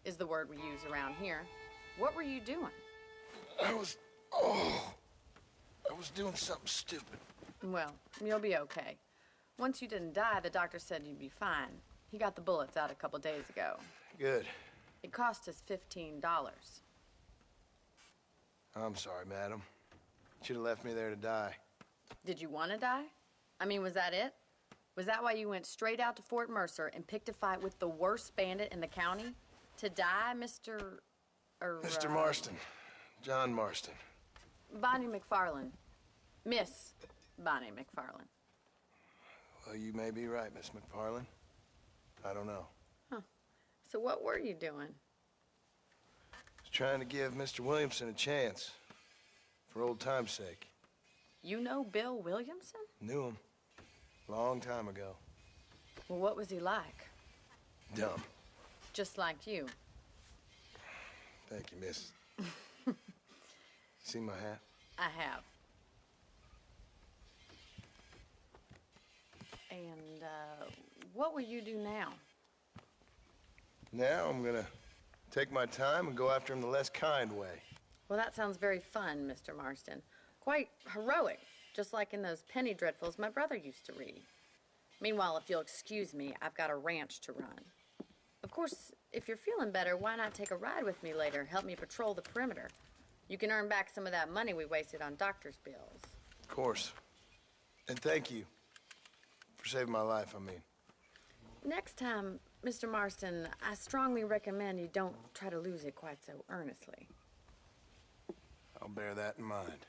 is the word we use around here. What were you doing? I was doing something stupid. Well, you'll be okay. Once you didn't die, the doctor said you'd be fine. He got the bullets out a couple days ago. Good. It cost us $15. I'm sorry, madam. Should have left me there to die. Did you want to die? I mean, was that it? Was that why you went straight out to Fort Mercer and picked a fight with the worst bandit in the county? To die, Mr. Mr. Marston. John Marston. Bonnie McFarland. Miss Bonnie McFarland. Well, you may be right, Miss McFarland. I don't know. Huh. So what were you doing? I was trying to give Mr. Williamson a chance. For old time's sake. You know Bill Williamson? Knew him. Long time ago. Well, what was he like? Dumb. Just like you. Thank you, miss. See my hat? I have. And, what will you do now? Now I'm gonna take my time and go after him the less kind way. Well, that sounds very fun, Mr. Marston. Quite heroic, just like in those penny dreadfuls my brother used to read. Meanwhile, if you'll excuse me, I've got a ranch to run. Of course, if you're feeling better, why not take a ride with me later? Help me patrol the perimeter. You can earn back some of that money we wasted on doctor's bills. Of course. And thank you for saving my life, I mean. Next time, Mr. Marston, I strongly recommend you don't try to lose it quite so earnestly. I'll bear that in mind.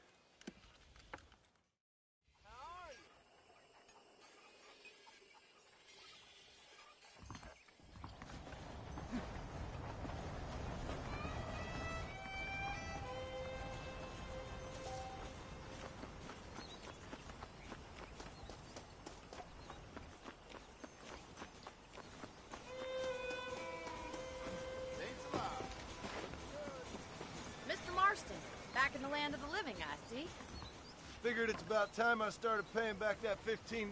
Mr. Marston, back in the land of the living, I see. Figured it's about time I started paying back that $15.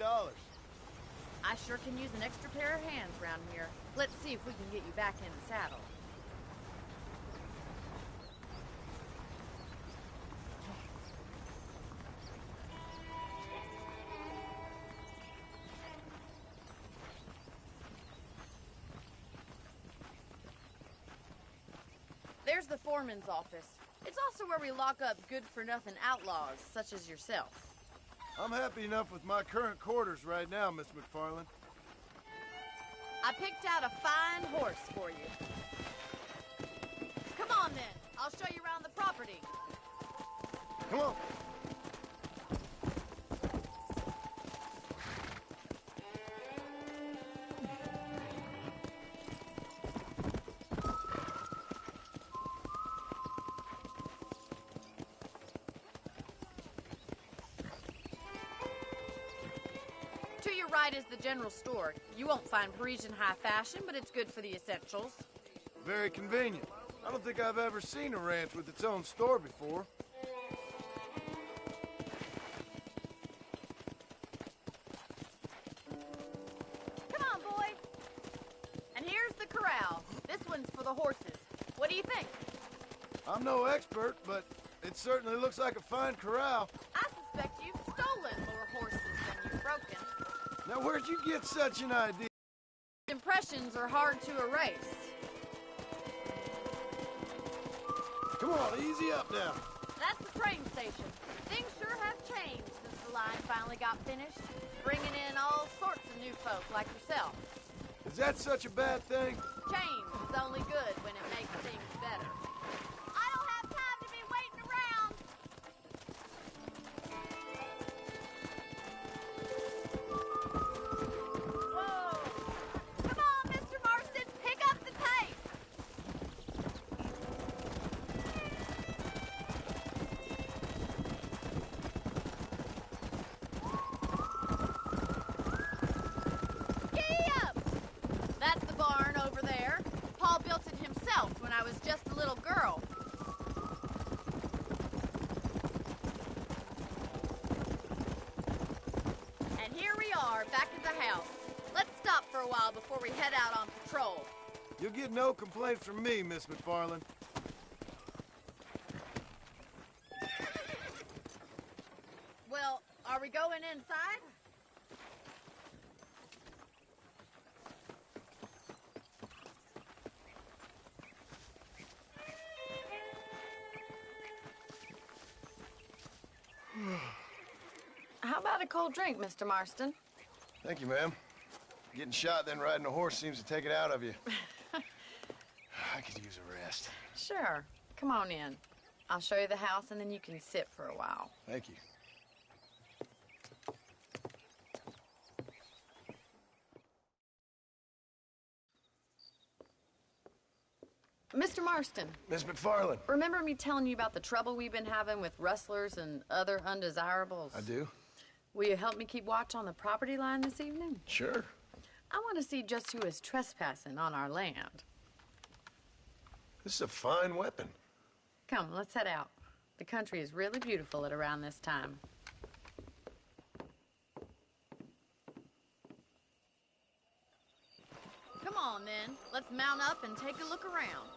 I sure can use an extra pair of hands around here. Let's see if we can get you back in the saddle. There's the foreman's office. It's also where we lock up good-for-nothing outlaws, such as yourself. I'm happy enough with my current quarters right now, Miss McFarland. I picked out a fine horse for you. Come on, then. I'll show you around the property. Come on. To your right is the general store. You won't find Parisian high fashion, but it's good for the essentials. Very convenient. I don't think I've ever seen a ranch with its own store before. Come on, boy. And here's the corral. This one's for the horses. What do you think? I'm no expert, but it certainly looks like a fine corral. I suspect you've stolen more horses than you've broken. Now, where'd you get such an idea? Impressions are hard to erase. Come on, easy up now. That's the train station. Things sure have changed since the line finally got finished, bringing in all sorts of new folk like yourself. Is that such a bad thing? Change is only good when it makes things better. I don't have time to be waiting around. Whoa! Come on, Mr. Marston, pick up the pace. Giddy up! That's the barn over there. Paul built it himself when I was just a little girl. And here we are, back at the house. Let's stop for a while before we head out on patrol. You'll get no complaints from me, Miss McFarland. Well, are we going inside? How about a cold drink, Mr. Marston? Thank you, ma'am. Getting shot, then riding a horse seems to take it out of you. I could use a rest. Sure. Come on in. I'll show you the house, and then you can sit for a while. Thank you. Mr. Marston, Miss McFarland. remember me telling you about the trouble we've been having with rustlers and other undesirables? I do? Will you help me keep watch on the property line this evening? Sure. I want to see just who is trespassing on our land. This is a fine weapon. Come, let's head out. The country is really beautiful at around this time. Come on, then. Let's mount up and take a look around.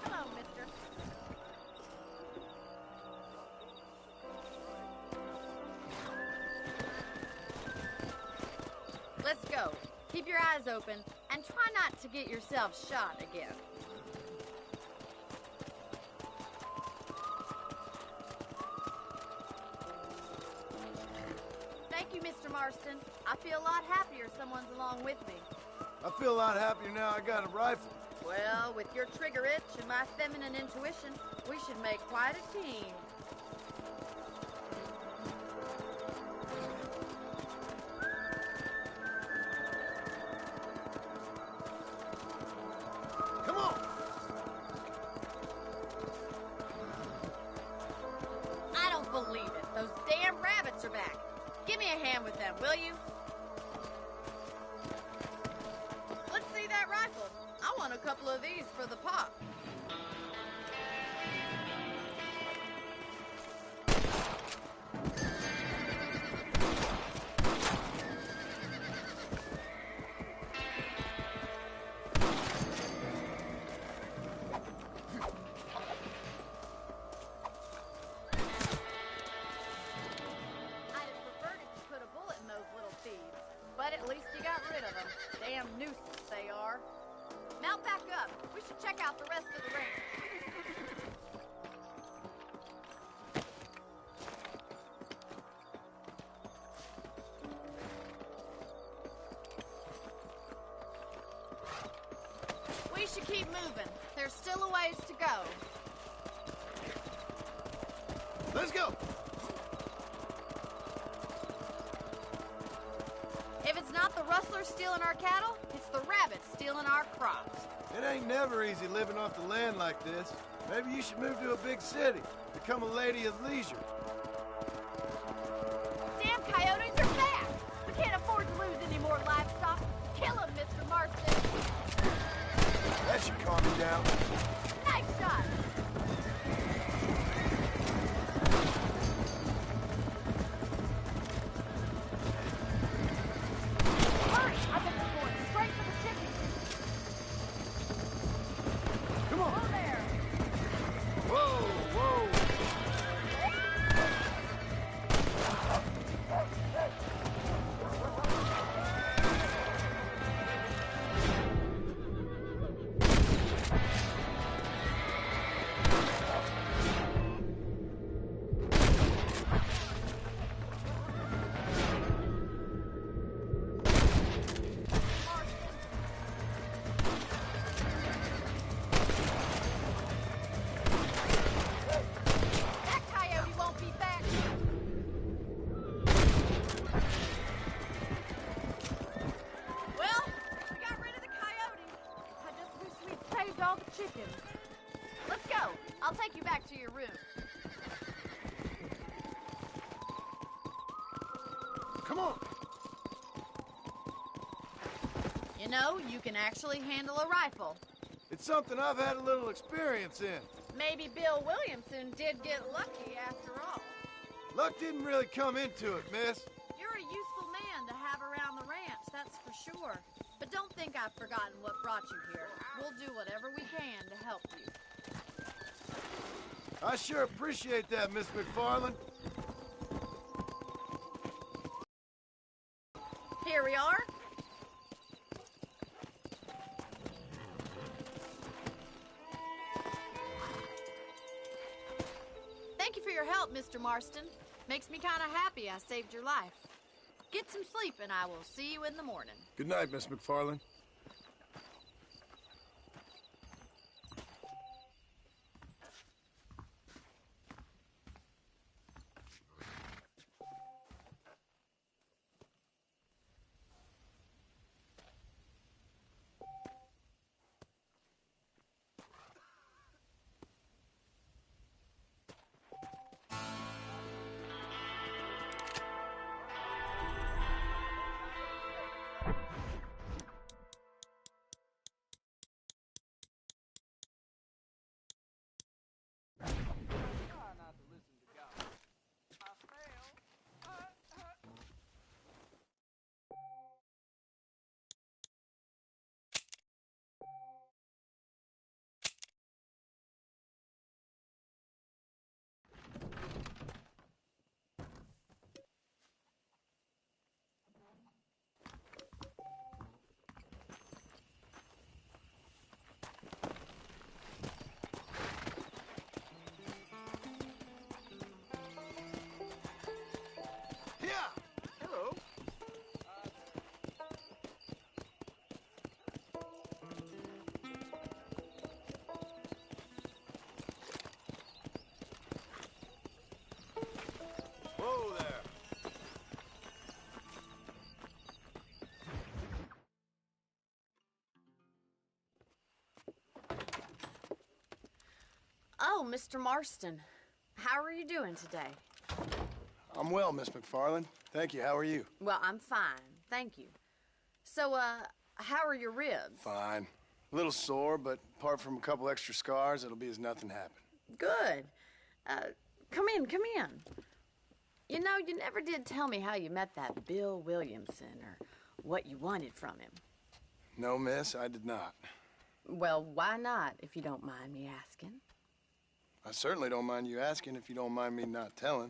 Hello, mister. Let's go. Keep your eyes open and try not to get yourself shot again. Thank you, Mr. Marston. I feel a lot happier someone's along with me. I feel a lot happier now I got a rifle. Well, with your trigger itch and my feminine intuition, we should make quite a team. Come on! I don't believe it. Those damn rabbits are back. Give me a hand with them, will you? Let's see that rifle. I want a couple of these for the pop. I'd have preferred it to put a bullet in those little thieves, but at least you got rid of them. Damn nuisance they are. Mount back up. We should check out the rest of the range. We should keep moving. There's still a ways to go. Let's go! If it's not the rustlers stealing our cattle, it's the rabbits stealing our crops. It ain't never easy living off the land like this. Maybe you should move to a big city. Become a lady of leisure. Damn coyotes are back! We can't afford to lose any more livestock. Kill them, Mr. Marston. That should calm you down. Nice shot! Hurry! I think we're going straight for the chickens. Come on! Whoa there! Whoa, whoa! That coyote won't be back. Well, we got rid of the coyotes. I just wish we'd saved all the chickens. Let's go. I'll take you back to your room. Come on! You know, you can actually handle a rifle. It's something I've had a little experience in. Maybe Bill Williamson did get lucky after all. Luck didn't really come into it, miss. You're a useful man to have around the ranch, that's for sure. But don't think I've forgotten what brought you here. We'll do whatever we can to help you. I sure appreciate that, Miss McFarland. Here we are. Thank you for your help, Mr. Marston. Makes me kind of happy I saved your life. Get some sleep and I will see you in the morning. Good night, Miss McFarland. Oh, Mr. Marston. How are you doing today? I'm well, Miss McFarland. Thank you. How are you? Well, I'm fine. Thank you. So, how are your ribs? Fine. A little sore, but apart from a couple extra scars, it'll be as nothing happened. Good. Come in, come in. You know, you never did tell me how you met that Bill Williamson or what you wanted from him. No, miss, I did not. Well, why not, if you don't mind me asking? I certainly don't mind you asking if you don't mind me not telling.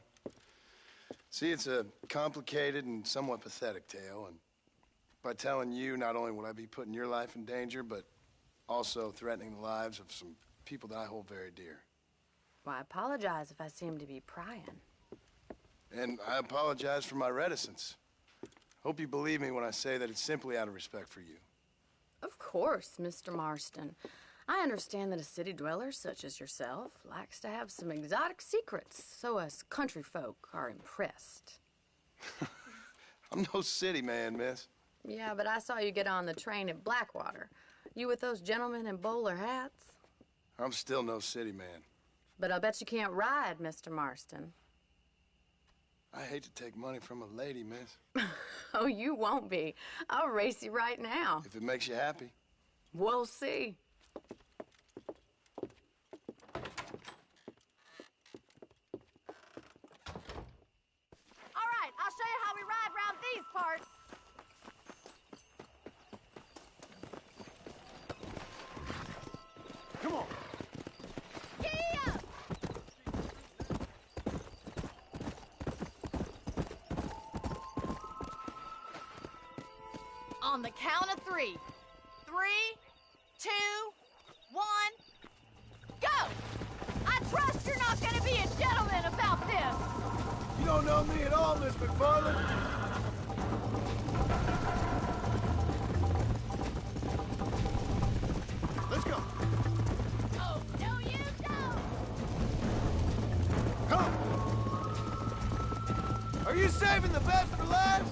See, it's a complicated and somewhat pathetic tale, and by telling you, not only would I be putting your life in danger, but also threatening the lives of some people that I hold very dear. Well, I apologize if I seem to be prying. And I apologize for my reticence. Hope you believe me when I say that it's simply out of respect for you. Of course, Mr. Marston. I understand that a city dweller such as yourself likes to have some exotic secrets, so us country folk are impressed. I'm no city man, miss. Yeah, but I saw you get on the train at Blackwater. You with those gentlemen in bowler hats? I'm still no city man. But I'll bet you can't ride, Mr. Marston. I hate to take money from a lady, miss. Oh, you won't be. I'll race you right now. If it makes you happy. We'll see. All right, I'll show you how we ride around these parts. Come on. Yeah! On the count of 3. 3, 2, 1, go! I trust you're not gonna be a gentleman about this. You don't know me at all, Miss McFarland. Let's go. Oh, no, you don't! Come. Are you saving the best for last?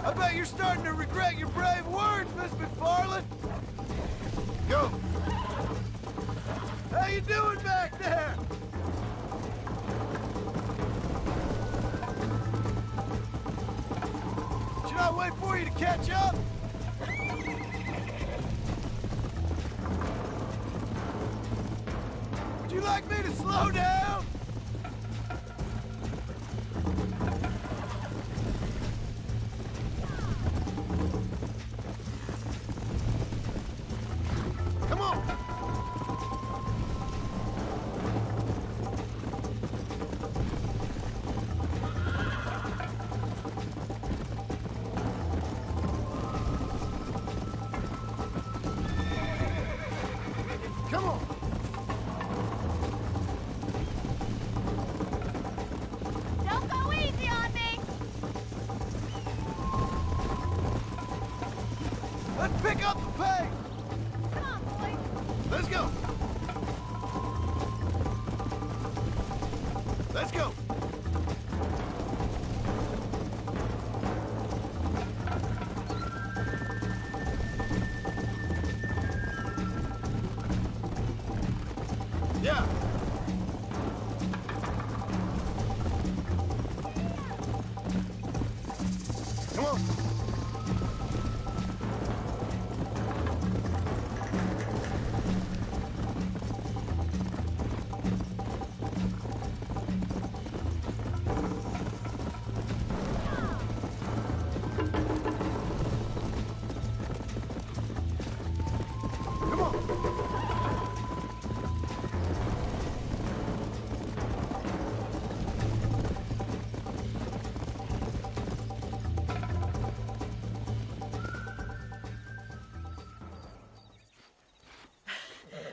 I bet you're starting to regret your brave words, Miss McFarland. Go. How you doing back there? Should I wait for you to catch up? me to slow down? Come on! Come on! Don't go easy on me! Let's pick up the pace! Come on, boys. Let's go! Let's go! Yeah! Come on! Come on!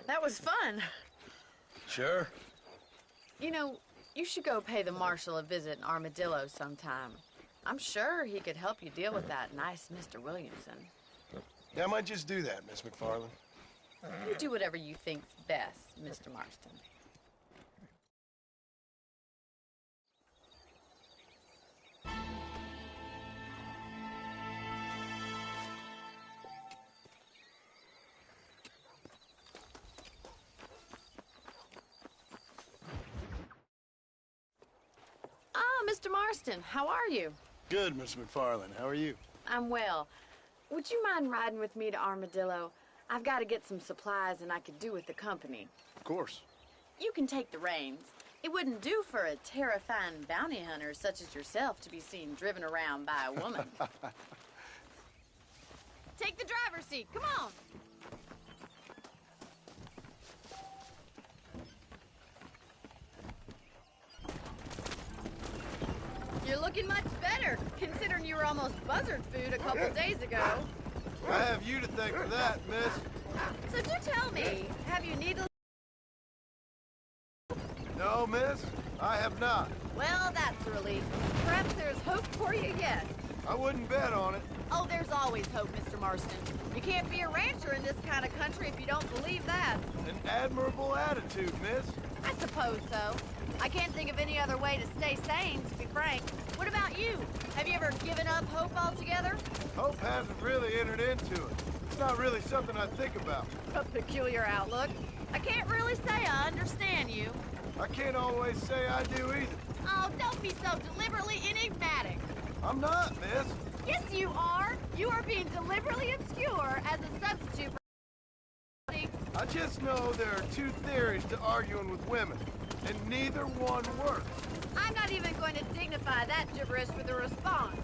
That was fun. Sure. You know, you should go pay the marshal a visit in Armadillo sometime. I'm sure he could help you deal with that nice Mr. Williamson. Yeah, I might just do that, Miss McFarland. You do whatever you think's best, Mr. Marston. Ah, Mr. Marston, how are you? Good, Miss McFarland. How are you? I'm well. Would you mind riding with me to Armadillo? I've got to get some supplies and I could do with the company. Of course. You can take the reins. It wouldn't do for a terrifying bounty hunter such as yourself to be seen driven around by a woman. Take the driver's seat. Come on. You're looking much better, considering you were almost buzzard food a couple days ago. I have you to thank for that, miss. So do tell me, have you needle? No, miss, I have not. Well, that's a relief. Perhaps there's hope for you yet. I wouldn't bet on it. Oh, there's always hope, Mr. Marston. You can't be a rancher in this kind of country if you don't believe that. An admirable attitude, miss. I suppose so. I can't think of any other way to stay sane, to be frank. What about you? Have you ever given up hope altogether? Hope hasn't really entered into it. It's not really something I think about. A peculiar outlook. I can't really say I understand you. I can't always say I do either. Oh, don't be so deliberately enigmatic. I'm not, miss. Yes, you are. You are being deliberately obscure as a substitute for... I just know there are two theories to arguing with women, and neither one works. I'm not even going to dignify that gibberish with a response.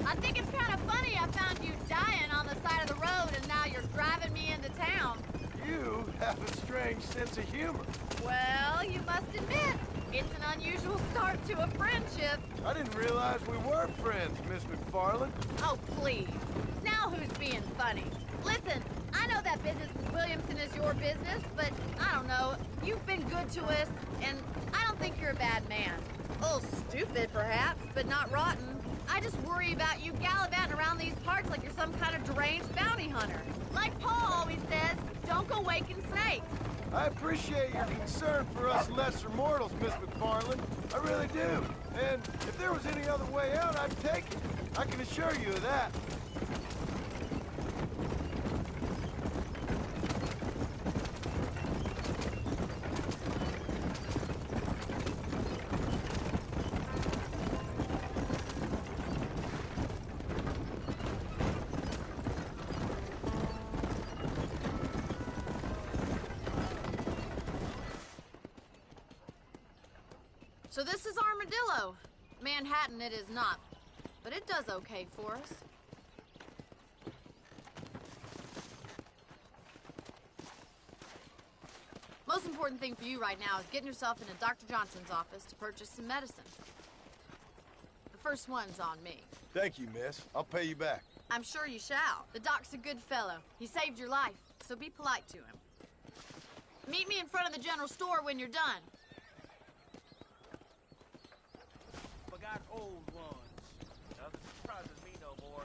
I think it's kind of funny I found you dying on the side of the road and now you're driving me into town. You have a strange sense of humor. Well, you must admit, it's an unusual start to a friendship. I didn't realize we were friends, Miss McFarland. Oh, please. Now who's being funny? Listen, I know that business with Williamson is your business, but I don't know. You've been good to us, and I don't think you're a bad man. A little stupid, perhaps, but not rotten. I just worry about you gallivanting around these parts like you're some kind of deranged bounty hunter. Like Paul always says, don't go waking snakes. I appreciate your concern for us lesser mortals, Miss McFarland. I really do. And if there was any other way out, I'd take it. I can assure you of that. So this is Armadillo. Manhattan it is not, but it does okay for us. Most important thing for you right now is getting yourself into Dr. Johnson's office to purchase some medicine. The first one's on me. Thank you, miss. I'll pay you back. I'm sure you shall. The doc's a good fellow. He saved your life, so be polite to him. Meet me in front of the general store when you're done. Forgot old ones. Nothing surprises me no more.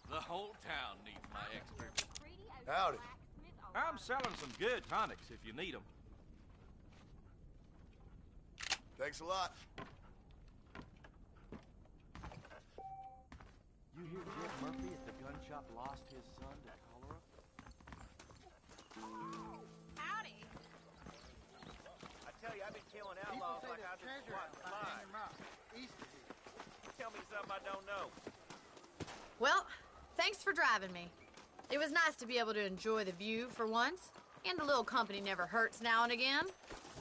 The whole town needs my expertise. Howdy. I'm selling some good tonics if you need them. Thanks a lot. You hear Jeff Murphy at the gun shop lost his son to cholera? Howdy. I tell you, I've been killing outlaws like I just swat flies. Tell me something I don't know. Well, thanks for driving me. It was nice to be able to enjoy the view for once, and a little company never hurts now and again.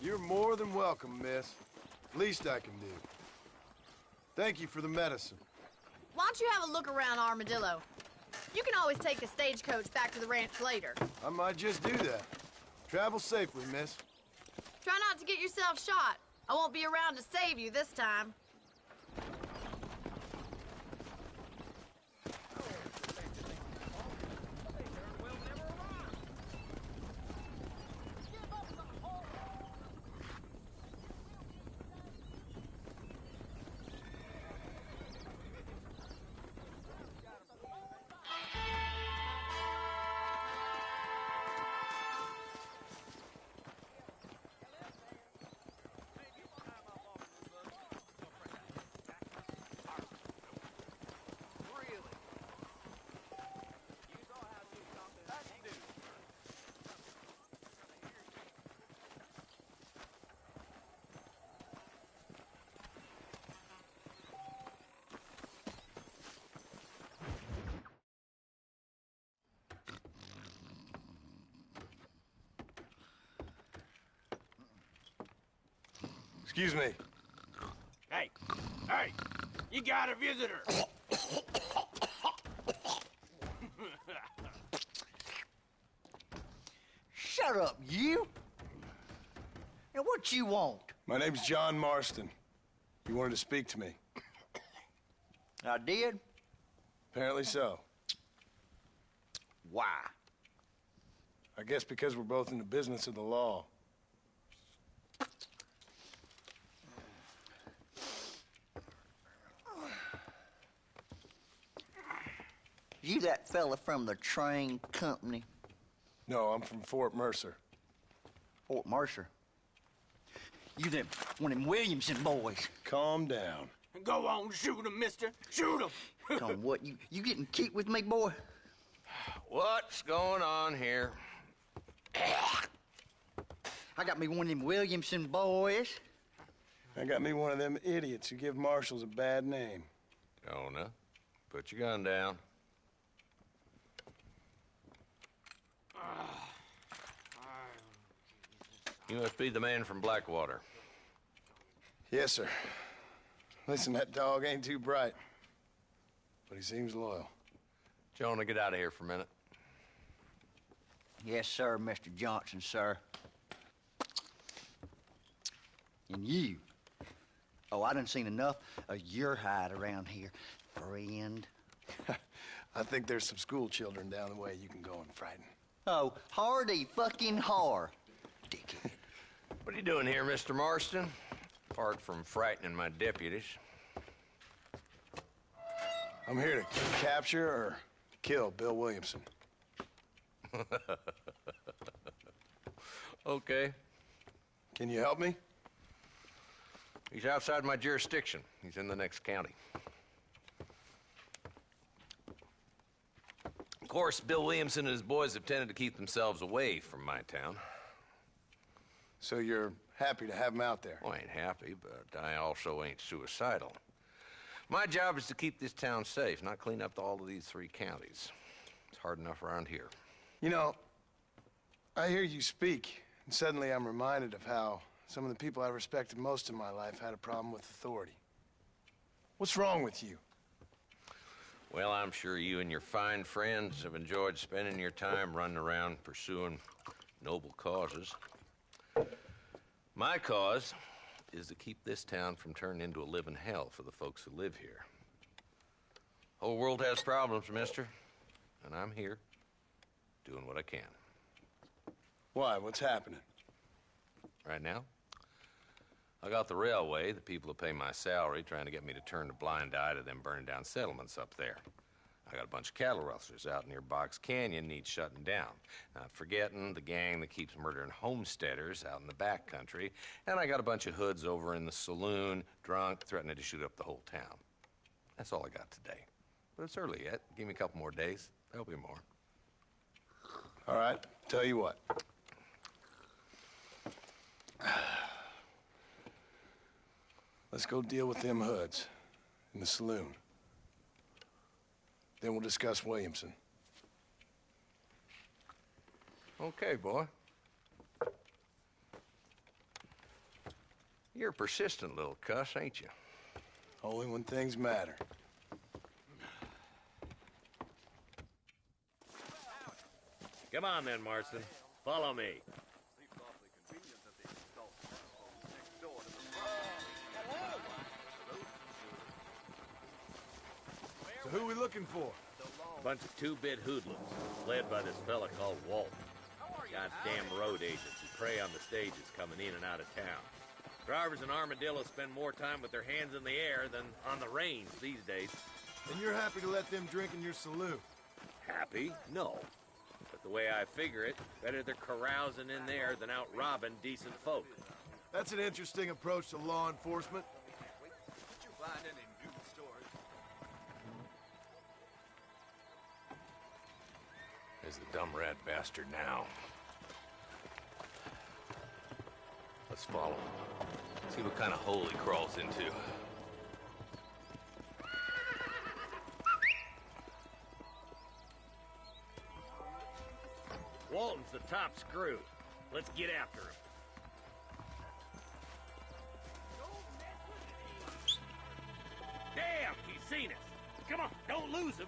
You're more than welcome, miss. Least I can do. Thank you for the medicine. Why don't you have a look around Armadillo? You can always take a stagecoach back to the ranch later. I might just do that. Travel safely, miss. Try not to get yourself shot. I won't be around to save you this time. Excuse me. Hey, you got a visitor. Shut up, you! Now, what you want? My name's John Marston. You wanted to speak to me. I did? Apparently so. Why? I guess because we're both in the business of the law. You that fella from the train company, No, I'm from Fort Mercer. Fort Mercer? You them one of them Williamson boys? Calm down. Go on, shoot him, mister. Shoot him. Come, what, you getting kicked with me, boy? What's going on here? I got me one of them Williamson boys. I got me one of them idiots who give marshals a bad name. Jonah, put your gun down. You must be the man from Blackwater. Yes, sir. Listen, that dog ain't too bright, but he seems loyal. Jonah, get out of here for a minute. Yes, sir, Mr. Johnson, sir. And you. Oh, I done seen enough of your hide around here, friend. I think there's some school children down the way you can go and frighten. Oh, hardy fucking har. Dickhead. What are you doing here, Mr. Marston? Apart from frightening my deputies. I'm here to capture or kill Bill Williamson. Okay. Can you help me? He's outside my jurisdiction. He's in the next county. Of course, Bill Williamson and his boys have tended to keep themselves away from my town. So you're happy to have him out there? Well, I ain't happy, but I also ain't suicidal. My job is to keep this town safe, not clean up all of these 3 counties. It's hard enough around here. You know, I hear you speak, and suddenly I'm reminded of how some of the people I respected most in my life had a problem with authority. What's wrong with you? Well, I'm sure you and your fine friends have enjoyed spending your time running around pursuing noble causes. My cause is to keep this town from turning into a living hell for the folks who live here. Whole world has problems, mister, and I'm here doing what I can. Why? What's happening? Right now, I got the railway, the people who pay my salary, trying to get me to turn a blind eye to them burning down settlements up there. I got a bunch of cattle rustlers out near Box Canyon needs shutting down. Not forgetting the gang that keeps murdering homesteaders out in the back country. And I got a bunch of hoods over in the saloon, drunk, threatening to shoot up the whole town. That's all I got today. But it's early yet. Give me a couple more days. There'll be more. All right, tell you what. Let's go deal with them hoods in the saloon. Then we'll discuss Williamson. Okay, boy. You're a persistent little cuss, ain't you? Only when things matter. Come on then, Marston. Follow me. So who we looking for? A bunch of 2-bit hoodlums, led by this fella called Walton. Goddamn road agents who prey on the stages coming in and out of town. Drivers in Armadillo spend more time with their hands in the air than on the reins these days. And you're happy to let them drink in your saloon? Happy? No. But the way I figure it, better they're carousing in there than out robbing decent folk. That's an interesting approach to law enforcement. There's the dumb rat bastard now. Let's follow him. See what kind of hole he crawls into. Walton's the top screw. Let's get after him. Damn, he's seen us. Come on, don't lose him.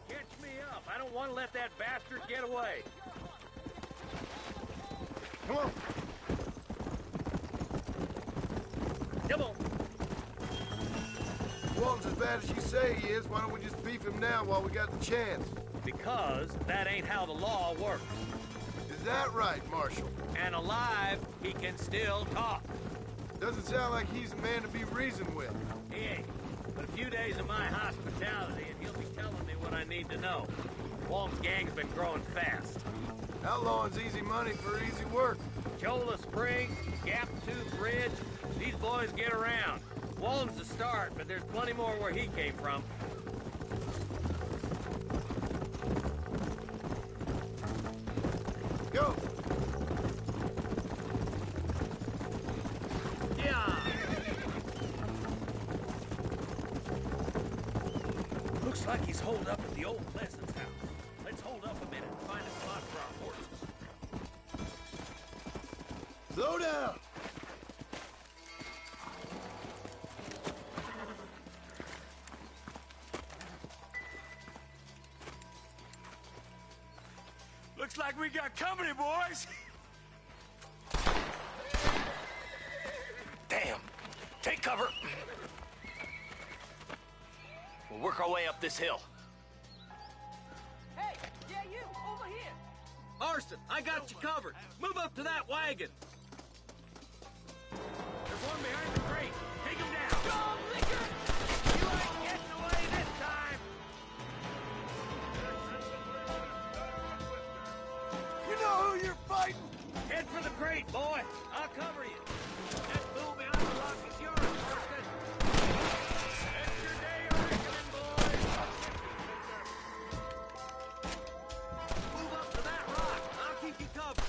Catch me up. I don't want to let that bastard get away. Come on. Come on. Walton's as bad as you say he is. Why don't we just beef him now while we got the chance? Because that ain't how the law works. Is that right, Marshal? And alive, he can still talk. Doesn't sound like he's a man to be reasoned with. He ain't. But a few days of my hospitality, and he'll be telling me what I need to know. Walton's gang's been growing fast. Outlawing's easy money for easy work. Cholla Springs, Gap Tooth Bridge, these boys get around. Walton's the start, but there's plenty more where he came from. Go! Yeah! Looks like he's holed up at the old Pleasance house. Let's hold up a minute and find a spot for our horses. Slow down! Looks like we got company, boys! Damn! Take cover! We'll work our way up this hill. Hey, yeah, you, over here. Marston, I got you covered. Move up to that wagon. There's one behind the crate. Take him down. Dog liquor! You ain't getting away this time. You know who you're fighting? Head for the crate, boy. I'll cover you. That fool behind the rock is yours, Marston. That's your day of reckoning, boys. Move up to that rock. I'll keep you covered.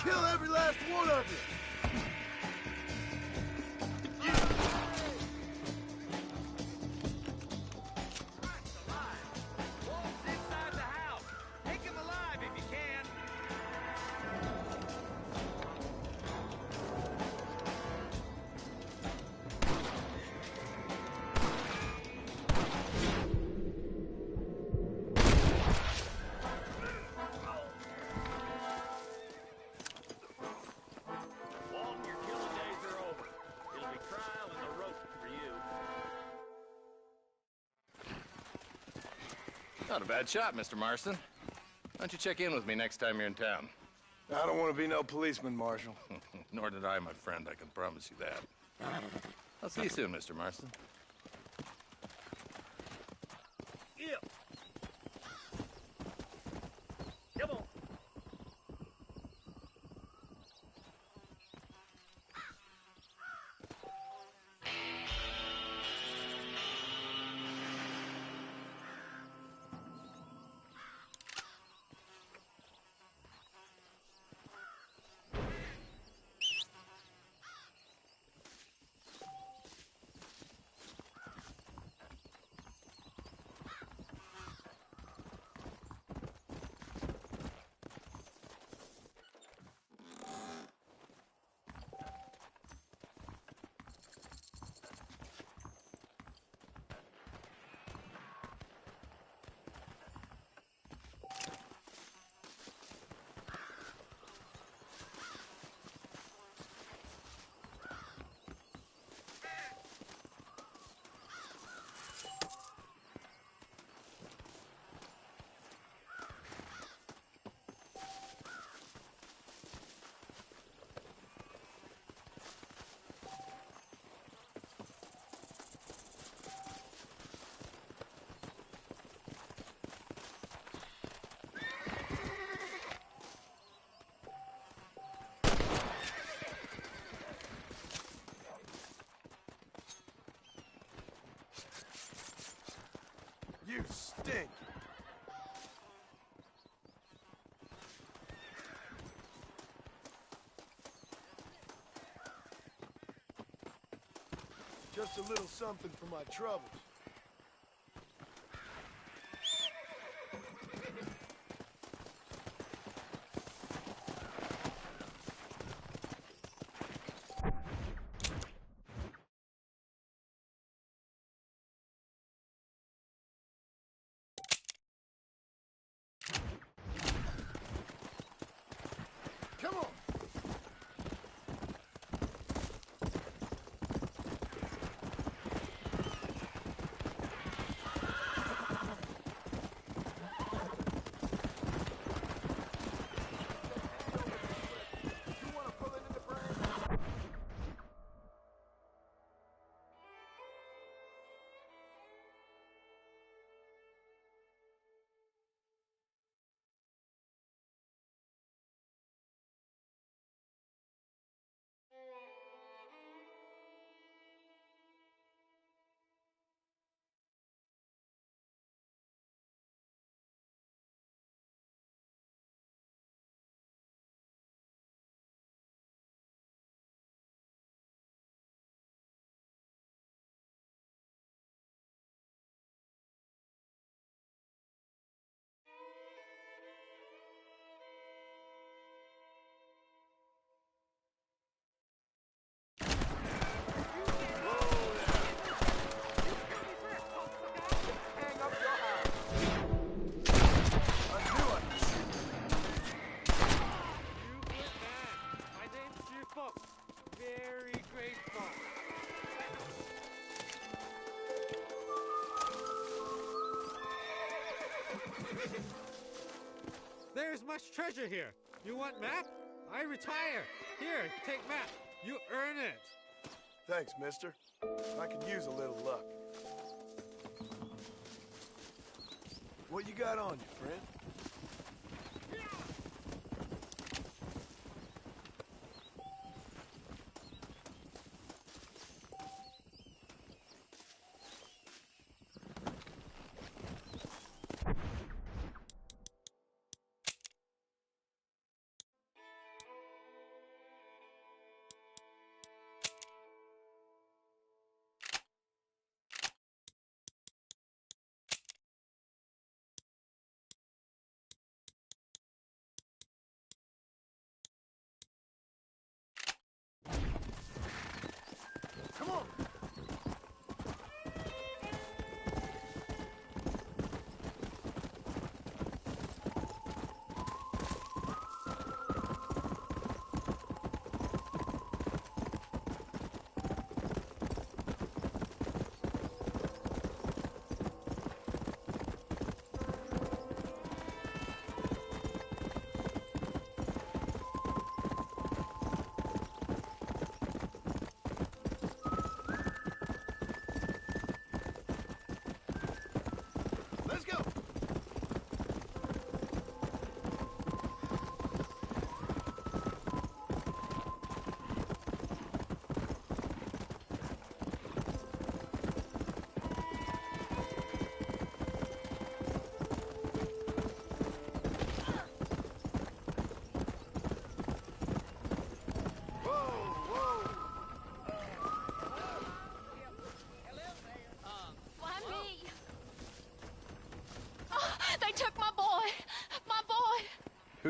kill every last one of you! Not a bad shot, Mr. Marston. Why don't you check in with me next time you're in town? I don't want to be no policeman, Marshal. Nor did I, my friend. I can promise you that. I'll see you soon, Mr. Marston. Yeah. Come on. You stink! Just a little something for my troubles. Come on! There's much treasure here. You want map? I retire. Here, take map. You earn it. Thanks, mister. I could use a little luck. What you got on you, friend?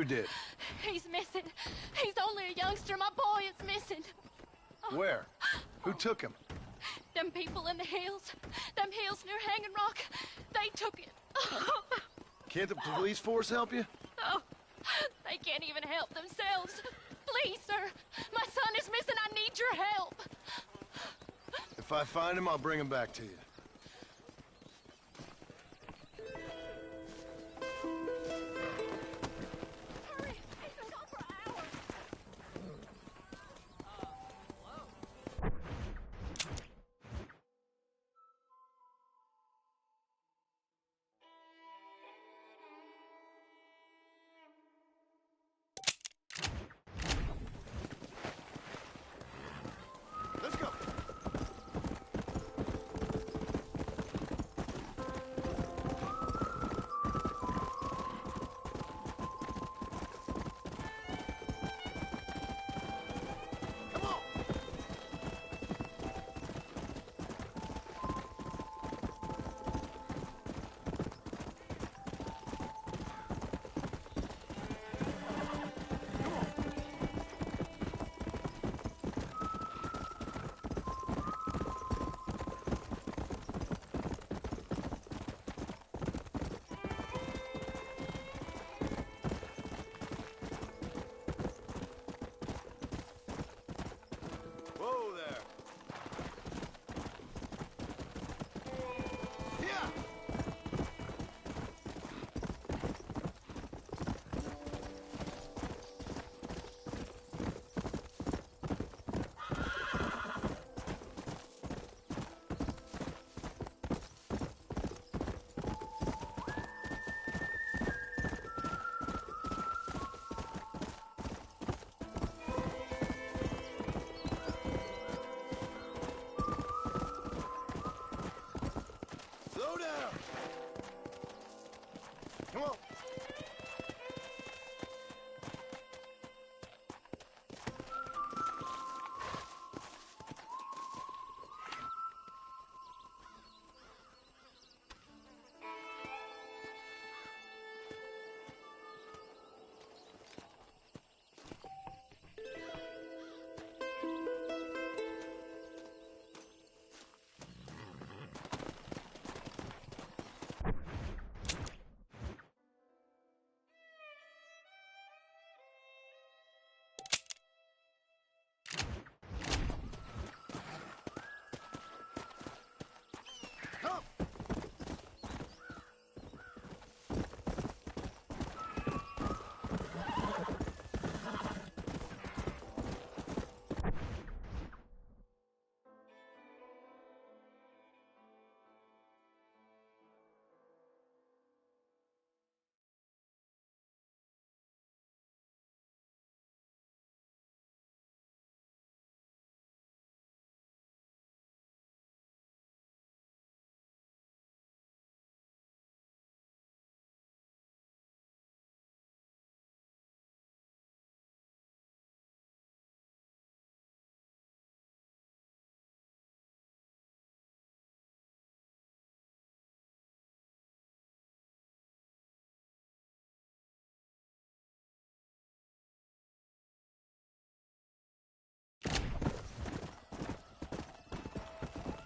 did? He's missing. He's only a youngster. My boy is missing. Where? Who took him? Them people in the hills. Them hills near Hanging Rock. They took it. Can't the police force help you? Oh, they can't even help themselves. Please, sir. My son is missing. I need your help. If I find him, I'll bring him back to you. Hurry. He's been gone for hours. Let's go. Come on. Whoa there. Yeah. Slow down. Come on. Come.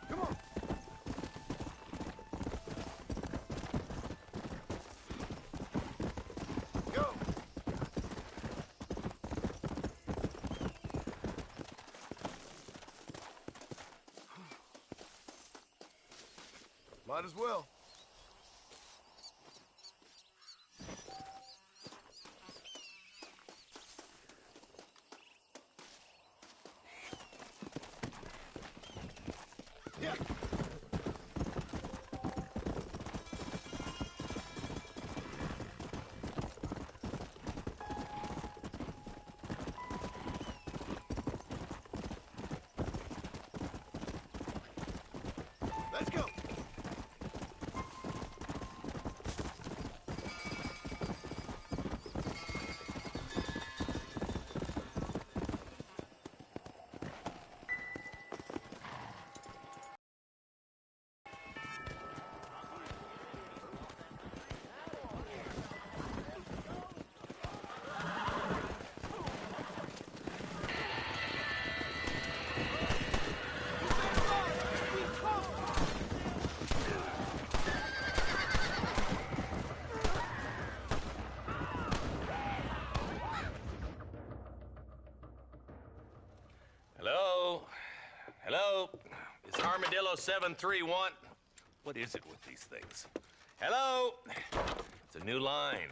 Come on. Go. Might as well. Yeah. Hello? Is Armadillo 731? What is it with these things? Hello? It's a new line.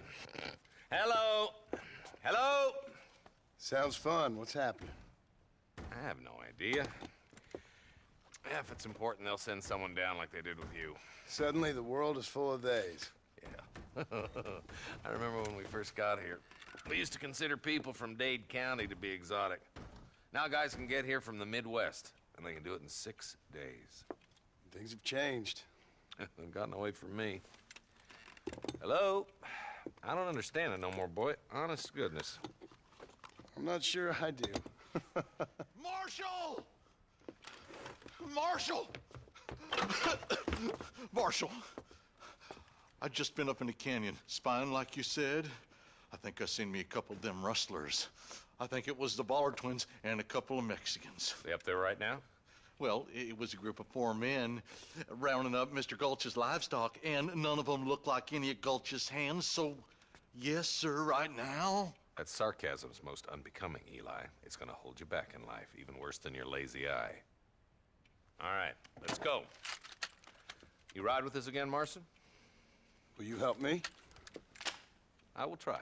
Hello? Hello? Sounds fun. What's happening? I have no idea. If it's important, they'll send someone down like they did with you. Suddenly, the world is full of theys. Yeah. I remember when we first got here. We used to consider people from Dade County to be exotic. Now guys can get here from the Midwest, and they can do it in 6 days. Things have changed. They've gotten away from me. Hello? I don't understand it no more, boy. Honest to goodness. I'm not sure I do. Marshal! Marshal! Marshal! I just been up in the canyon, spying like you said. I think I seen me a couple of them rustlers. I think it was the Ballard twins and a couple of Mexicans. They up there right now? Well, it was a group of 4 men rounding up Mr. Gulch's livestock, and none of them looked like any of Gulch's hands, so yes, sir, right now. That sarcasm's most unbecoming, Eli. It's gonna hold you back in life, even worse than your lazy eye. All right, let's go. You ride with us again, Marston? Will you help me? I will try.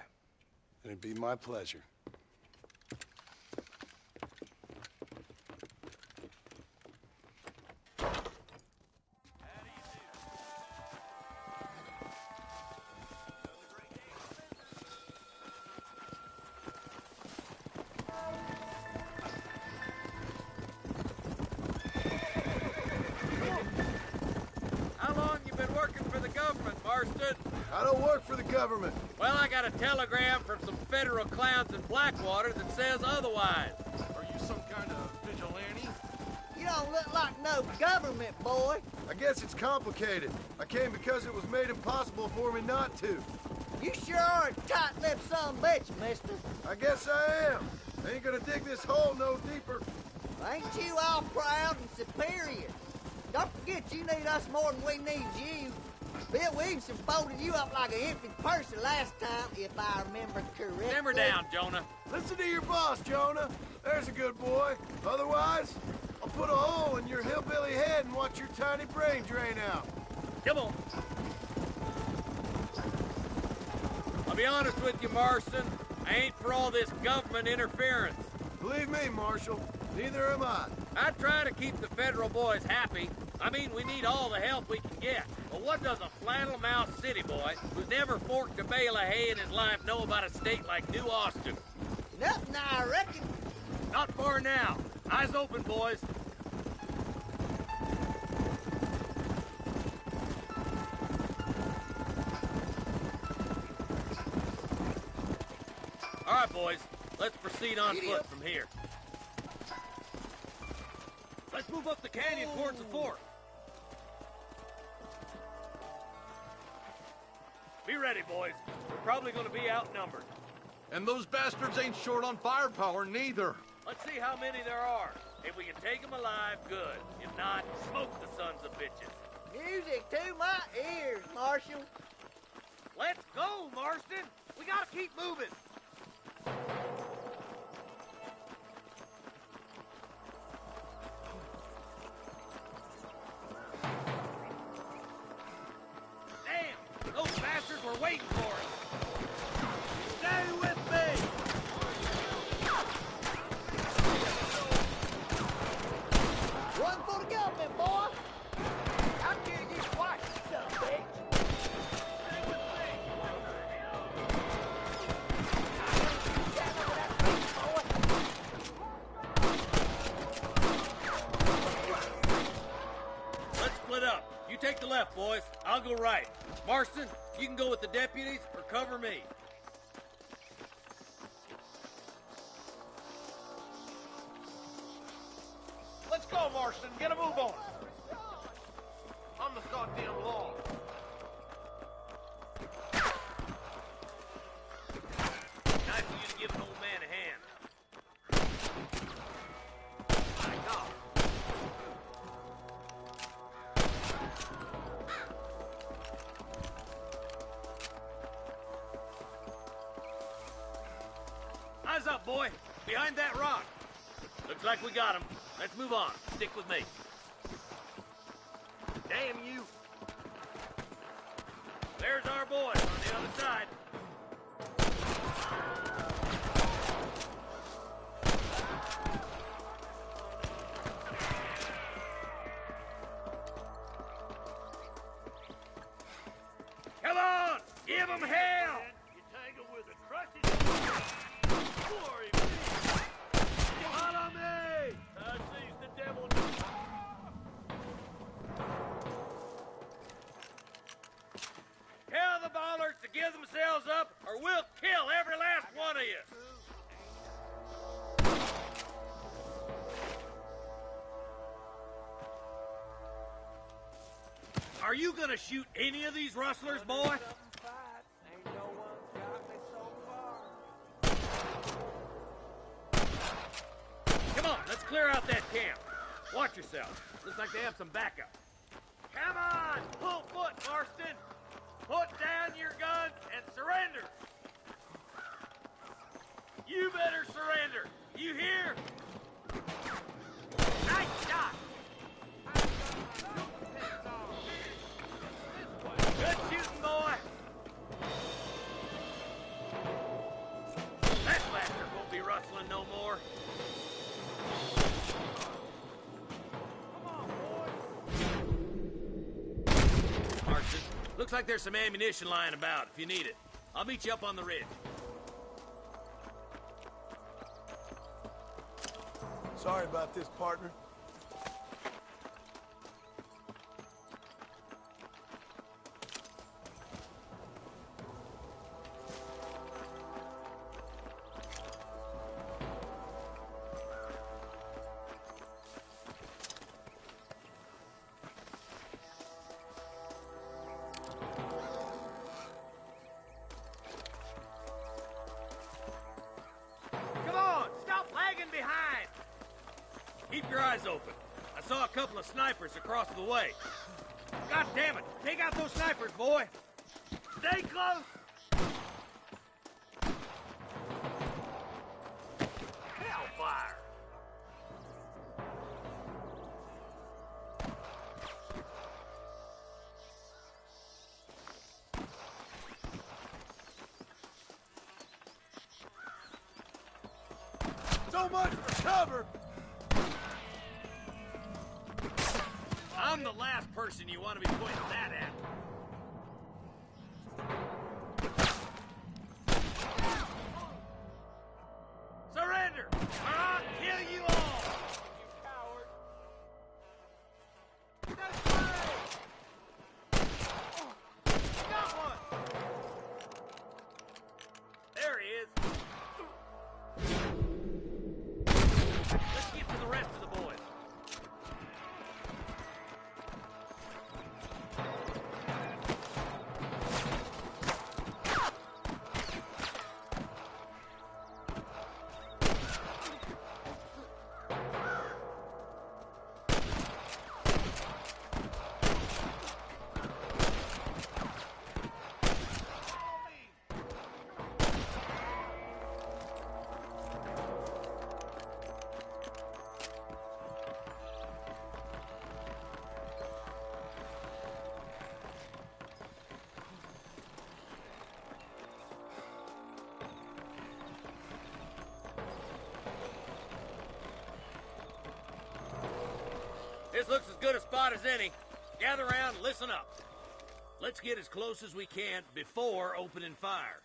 It'd be my pleasure. How long you been working for the government, Marston? I don't work for the government. Well, I got a telegram from some federal clowns in Blackwater that says otherwise. Are you some kind of vigilante? You don't look like no government boy. I guess it's complicated. I came because it was made impossible for me not to. You sure are a tight-lipped son of a bitch, mister. I guess I am. I ain't gonna dig this hole no deeper. Ain't you all proud and superior? Don't forget you need us more than we need you. Bill Williamson folded you up like an empty person last time, if I remember correctly. Simmer down, Jonah. Listen to your boss, Jonah. There's a good boy. Otherwise, I'll put a hole in your hillbilly head and watch your tiny brain drain out. Come on. I'll be honest with you, Marston. I ain't for all this government interference. Believe me, Marshal, neither am I. I try to keep the federal boys happy. I mean, we need all the help we can get. But what does a flannel-mouthed city boy who's never forked a bale of hay in his life know about a state like New Austin? Nothing, I reckon. Not far now. Eyes open, boys. All right, boys. Let's proceed on foot from here. Let's move up the canyon towards the fort. Be ready, boys. We're probably going to be outnumbered. And those bastards ain't short on firepower, neither. Let's see how many there are. If we can take them alive, good. If not, smoke the sons of bitches. Music to my ears, Marshal. Let's go, Marston. We gotta keep moving. Damn! Those bastards were waiting for us. Stay with me! Run for the government, boy. I'll kill you twice, you son of a bitch. Let's split up. You take the left, boys. I'll go right. Marston, you can go with the deputies or cover me. Let's go, Marston. Get a move on. On the goddamn law. Nice of you to give an old man a hand. My God. Eyes up, boy. Behind that rock. Looks like we got him. Let's move on. Stick with me. Damn you. There's our boys on the other side. Come on! Give them hell! You tangle with a crutches. Glory be. Follow me! I sees the devil. Tell the ballers to give themselves up, or we'll kill every last one of you! Are you gonna shoot any of these rustlers, boy? Come on, let's clear out that camp. Watch yourself. Looks like they have some backup. Come on! Pull foot, Marston! Put down your guns and surrender! You better surrender! You hear? Nice shot! Good shooting, boy! That bastard won't be rustling no more. Marston, looks like there's some ammunition lying about if you need it. I'll meet you up on the ridge. Sorry about this, partner. Come on, stop lagging behind! Keep your eyes open. I saw a couple of snipers across the way. God damn it! Take out those snipers, boy! Stay close! Hellfire! So much for cover! I'm the last person you want to be pointing that at. Surrender, or I'll kill you all! You coward! Got one! There he is. Let's get to the rest of the boys. This looks as good a spot as any. Gather around, listen up. Let's get as close as we can before opening fire.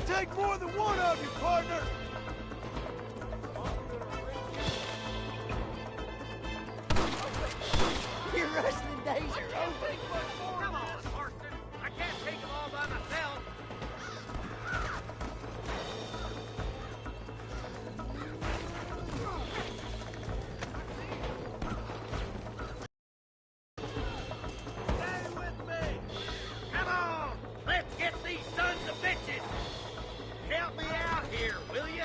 take more than one of you, partner! Your wrestling days are over. Come on, Marston. I can't take them all by myself. Stay with me. Come on. Let's get these sons of bitches. Help me out here, will you?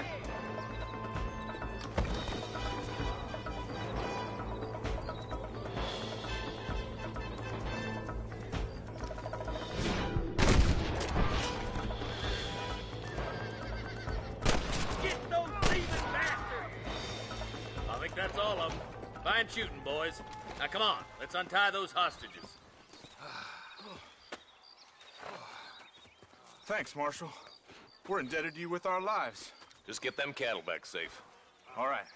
Get those thieving bastards! I think that's all of them. Fine shooting, boys. Now come on, let's untie those hostages. Thanks, Marshal. We're indebted to you with our lives. Just get them cattle back safe. All right.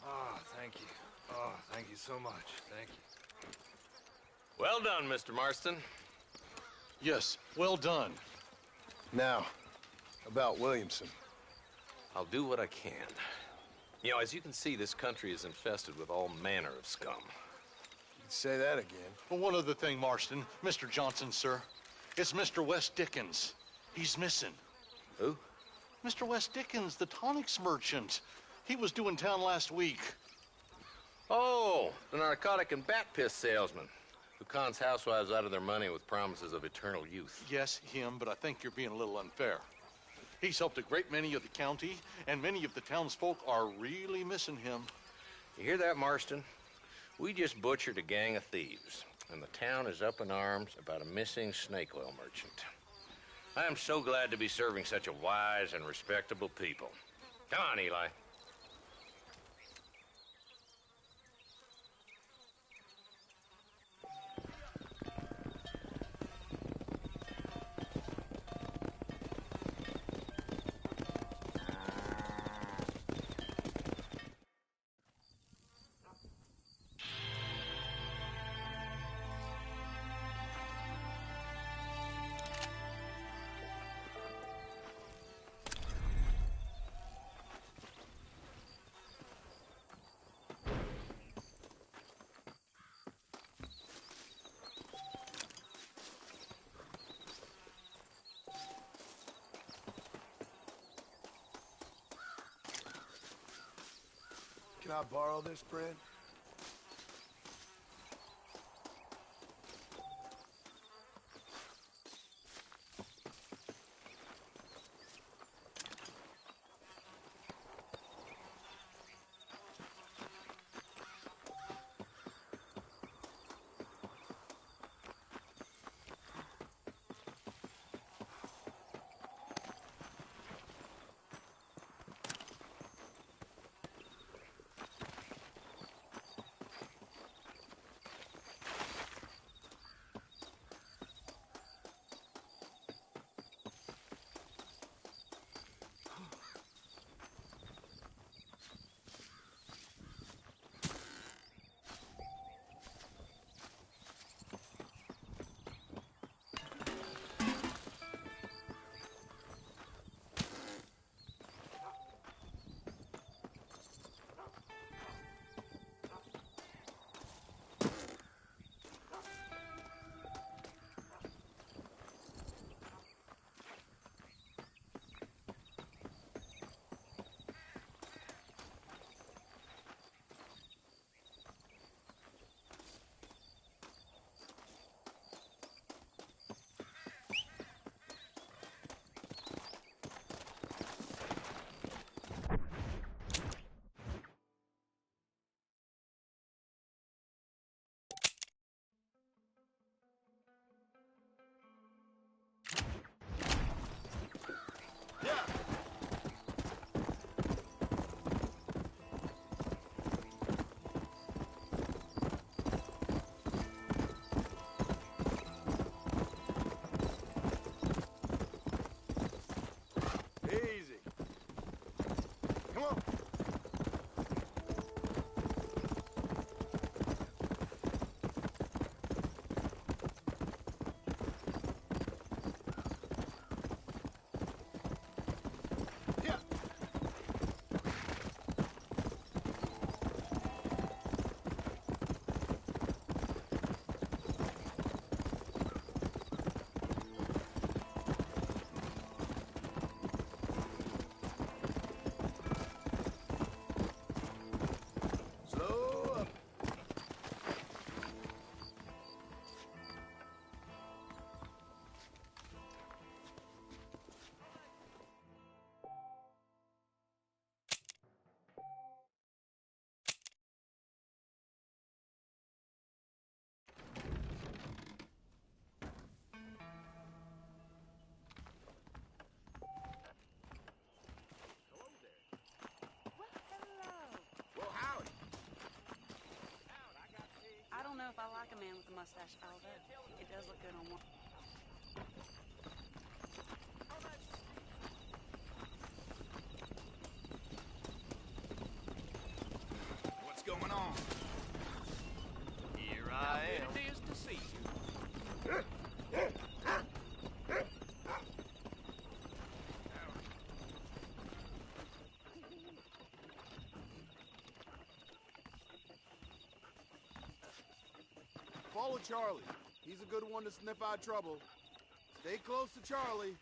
Oh, thank you. Oh, thank you so much. Thank you. Well done, Mr. Marston. Yes, well done. Now, about Williamson. I'll do what I can. You know, as you can see, this country is infested with all manner of scum. You'd say that again. Well, one other thing, Marston. Mr. Johnson, sir. It's Mr. West Dickens. He's missing. Who? Mr. West Dickens, the tonics merchant. He was due in town last week. Oh, the narcotic and bat piss salesman who cons housewives out of their money with promises of eternal youth. Yes, him, but I think you're being a little unfair. He's helped a great many of the county, and many of the townsfolk are really missing him. You hear that, Marston? We just butchered a gang of thieves, and the town is up in arms about a missing snake oil merchant. I am so glad to be serving such a wise and respectable people. Come on, Eli. Can I borrow this, friend? man with the mustache, although it does look good on one. What's going on? Here I am. It is to see you. Follow Charlie. He's a good one to sniff out trouble. Stay close to Charlie.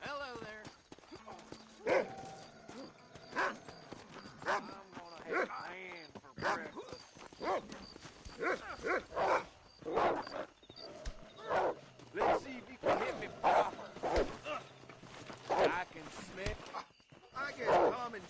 Hello there. I'm gonna have a hand for breakfast. Let's see if you can hit me proper. I can smell. I guess coming.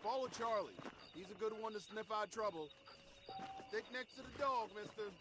Follow Charlie. He's a good one to sniff out trouble. Stick next to the dog, mister.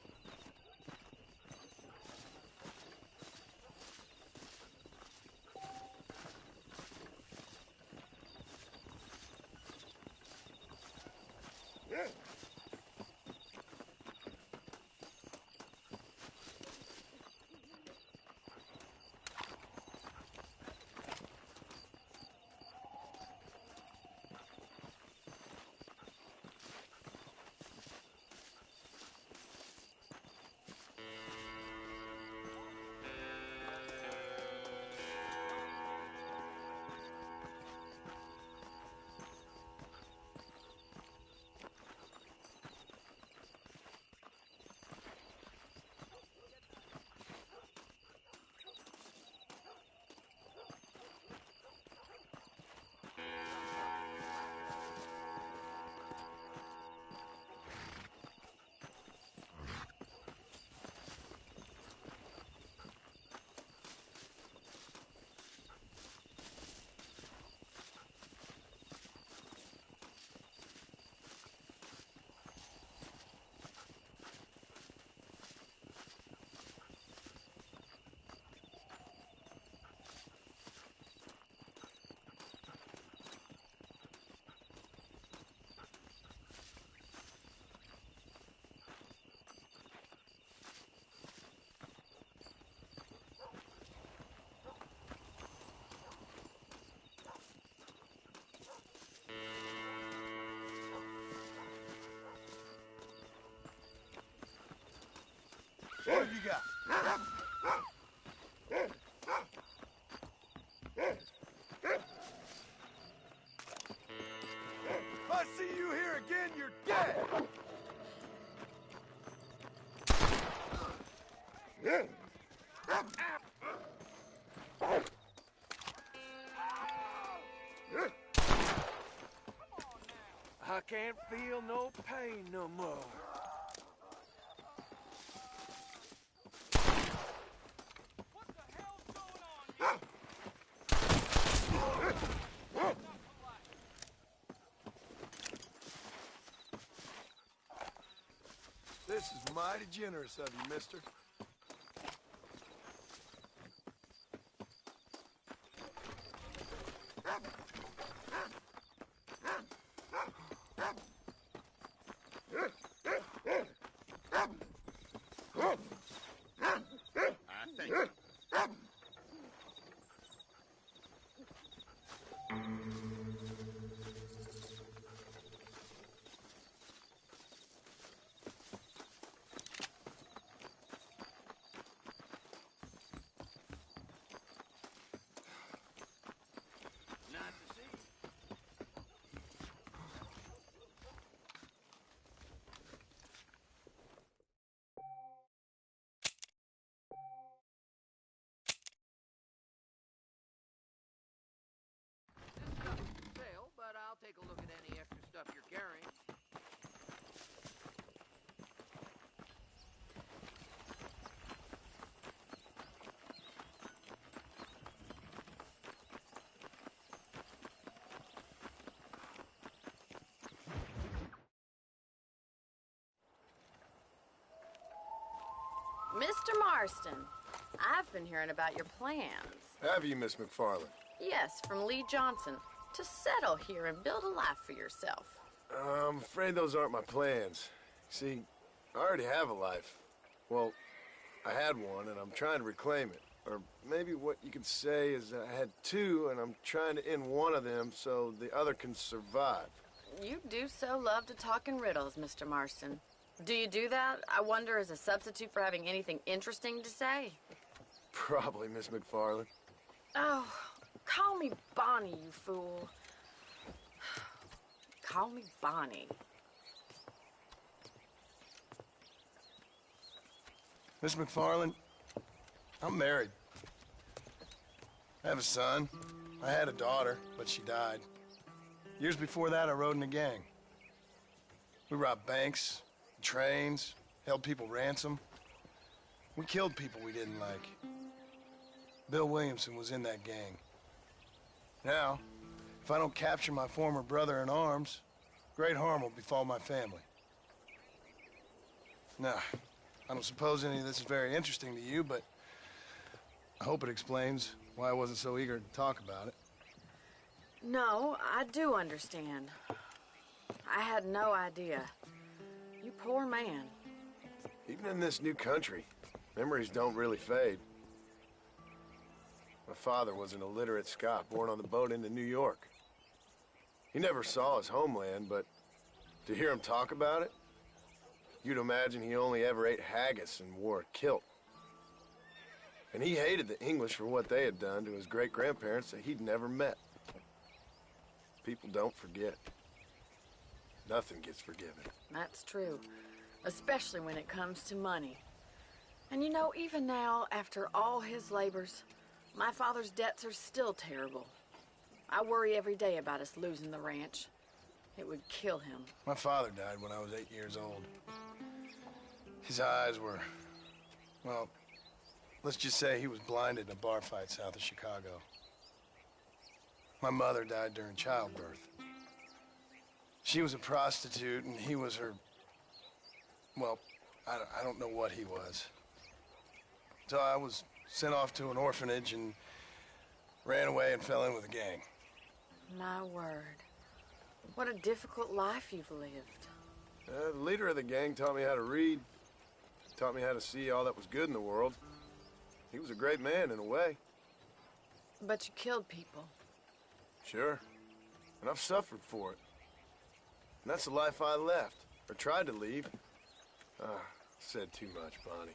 What have you got? If I see you here again, you're dead! I can't feel no pain no more. This is mighty generous of you, mister. Thank you. But I'll take a look at any extra stuff you're carrying. Mr. Marston, I've been hearing about your plans. Have you, Miss McFarland? Yes, from Lee Johnson. To settle here and build a life for yourself. I'm afraid those aren't my plans. See, I already have a life. Well, I had one, and I'm trying to reclaim it. Or maybe what you could say is that I had two, and I'm trying to end one of them so the other can survive. You do so love to talk in riddles, Mr. Marston. Do you do that, I wonder, as a substitute for having anything interesting to say? Probably, Miss McFarland. Oh, call me Bonnie, you fool. Call me Bonnie. Miss McFarland, I'm married. I have a son. I had a daughter, but she died. Years before that, I rode in a gang. We robbed banks, trains, held people ransom. We killed people we didn't like. Bill Williamson was in that gang. Now, if I don't capture my former brother-in-arms, great harm will befall my family. Now, I don't suppose any of this is very interesting to you, but I hope it explains why I wasn't so eager to talk about it. No, I do understand. I had no idea. You poor man. Even in this new country, memories don't really fade. My father was an illiterate Scot born on the boat into New York. He never saw his homeland, but to hear him talk about it, you'd imagine he only ever ate haggis and wore a kilt. And he hated the English for what they had done to his great-grandparents that he'd never met. People don't forget. Nothing gets forgiven. That's true, especially when it comes to money. And you know, even now, after all his labors, my father's debts are still terrible. I worry every day about us losing the ranch. It would kill him. My father died when I was 8 years old. His eyes were, well, let's just say he was blinded in a bar fight south of Chicago. My mother died during childbirth. She was a prostitute, and he was her, well, I don't know what he was. So I was sent off to an orphanage and ran away and fell in with a gang. My word. What a difficult life you've lived. The leader of the gang taught me how to read, taught me how to see all that was good in the world. He was a great man in a way. But you killed people. Sure. And I've suffered for it. And that's the life I left, or tried to leave. Said too much, Bonnie.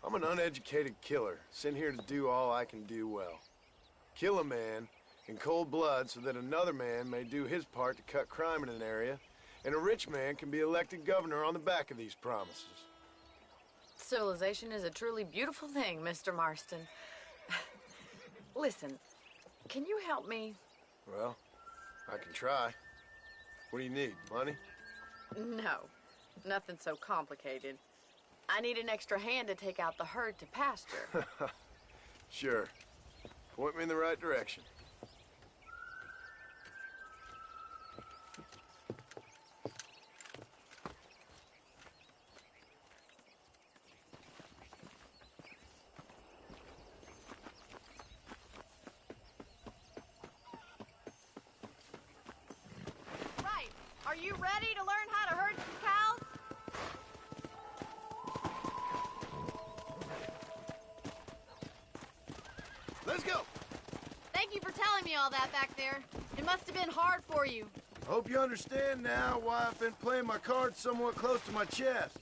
I'm an uneducated killer, sent here to do all I can do well. Kill a man in cold blood so that another man may do his part to cut crime in an area, and a rich man can be elected governor on the back of these promises. Civilization is a truly beautiful thing, Mr. Marston. Listen, can you help me? Well, I can try. What do you need, money? No, nothing so complicated. I need an extra hand to take out the herd to pasture. Sure. Point me in the right direction. Right. Are you ready to learn how to herd some cows? Let's go! Thank you for telling me all that back there. It must have been hard for you. I hope you understand now why I've been playing my cards somewhat close to my chest.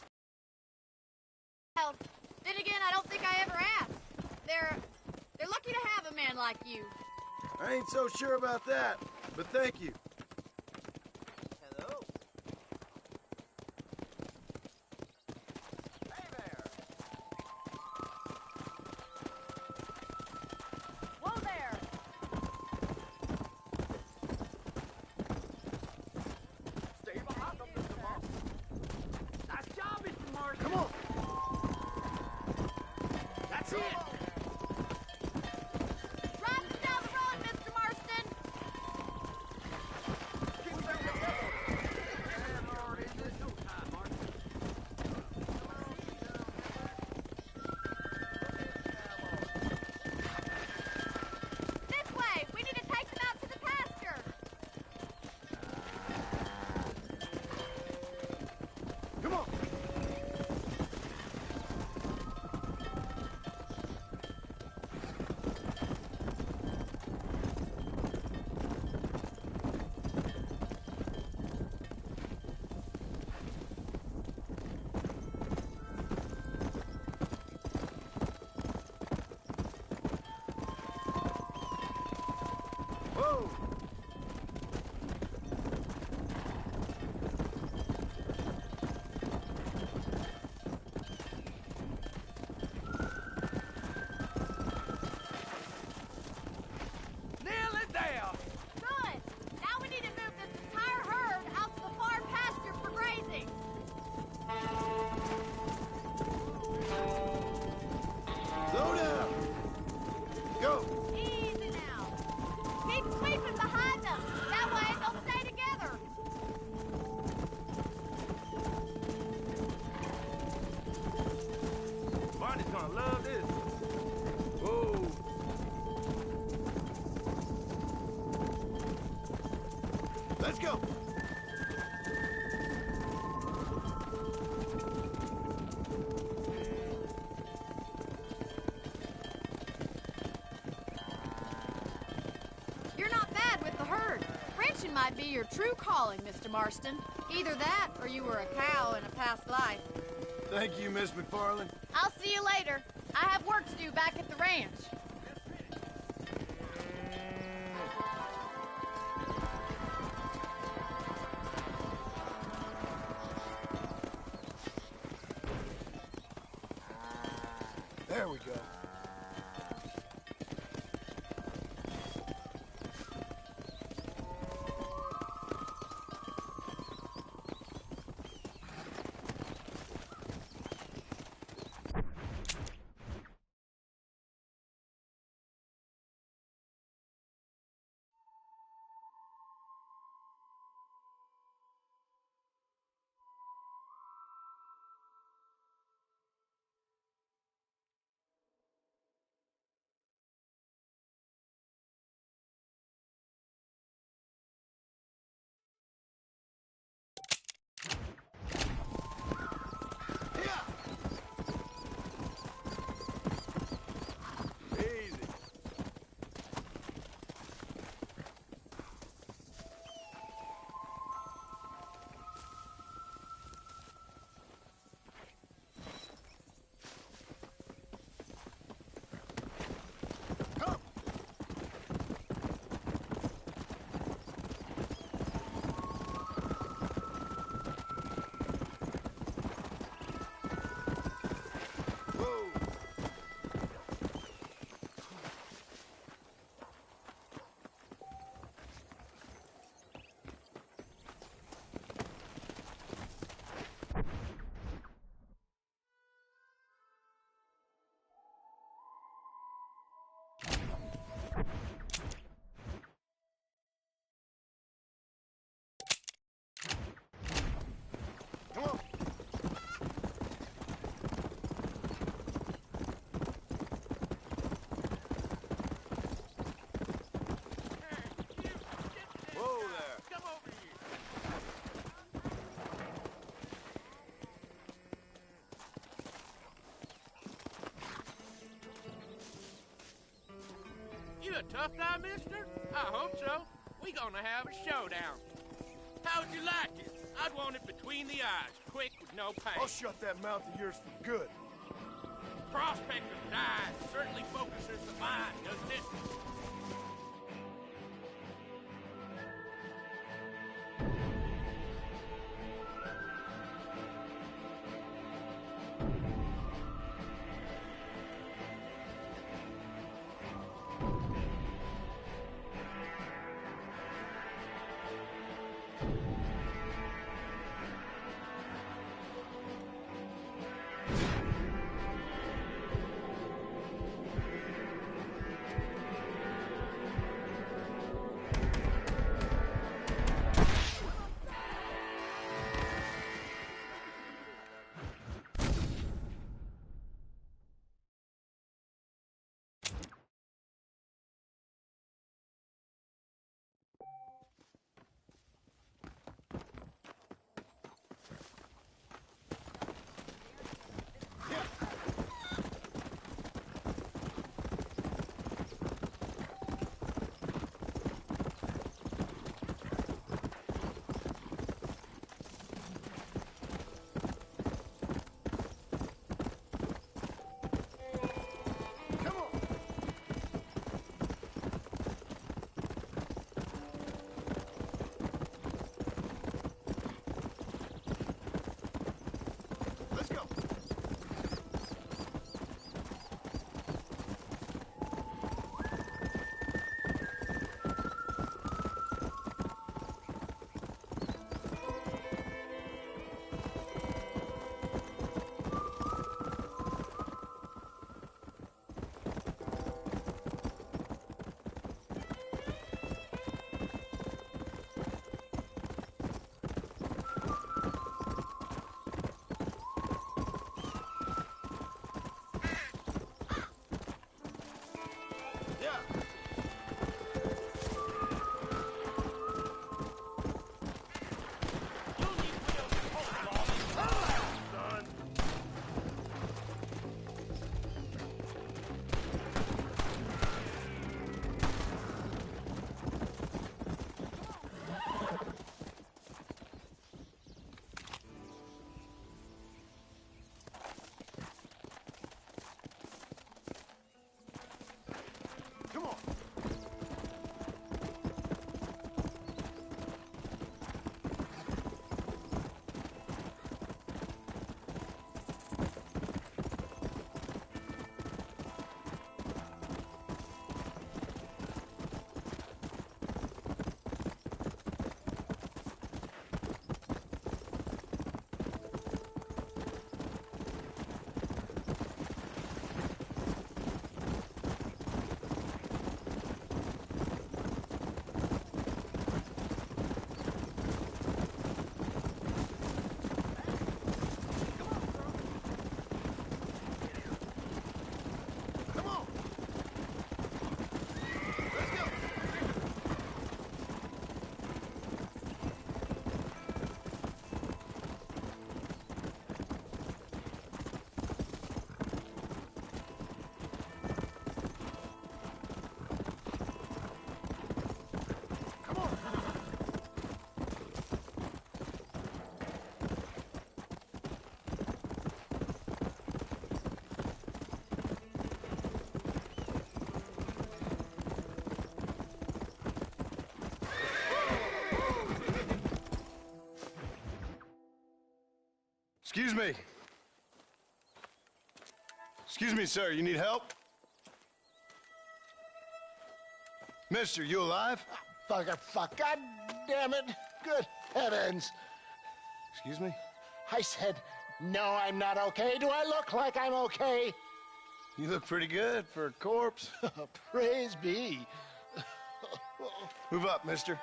Well, then again, I don't think I ever asked. They're lucky to have a man like you. I ain't so sure about that, but thank you. Hello. Whoa there! Stay behind them, Mr. Marston. Nice job, Mr. Marston. Come on! That's it. Drive them down the road, Mr. Marston! Keep them together. And already there's no time, Marston. This way! We need to take them out to the pasture! Come on! Whoa! Nearly there. Good! Now we need to move this entire herd out to the far pasture for grazing. Slow down! Go! Easy now. Keep sweeping behind them. That way they'll stay together. Barney's gonna love this. Whoa! Let's go! You're not bad with the herd. Ranching might be your true calling, Mr. Marston. Either that, or you were a cow in a past life. Thank you, Miss McFarland. I'll see you later. I have work to do back at the ranch. Tough now, mister? I hope so. We gonna have a showdown. How'd you like it? I'd want it between the eyes, quick with no pain. I'll shut that mouth of yours for good. Prospect of dive certainly focuses the mind, doesn't it? Excuse me. Excuse me, sir. You need help? Mister, you alive? Fuck. God damn it. Good heavens. Excuse me? I said, no, I'm not okay. Do I look like I'm okay? You look pretty good for a corpse. Praise be. Move up, mister.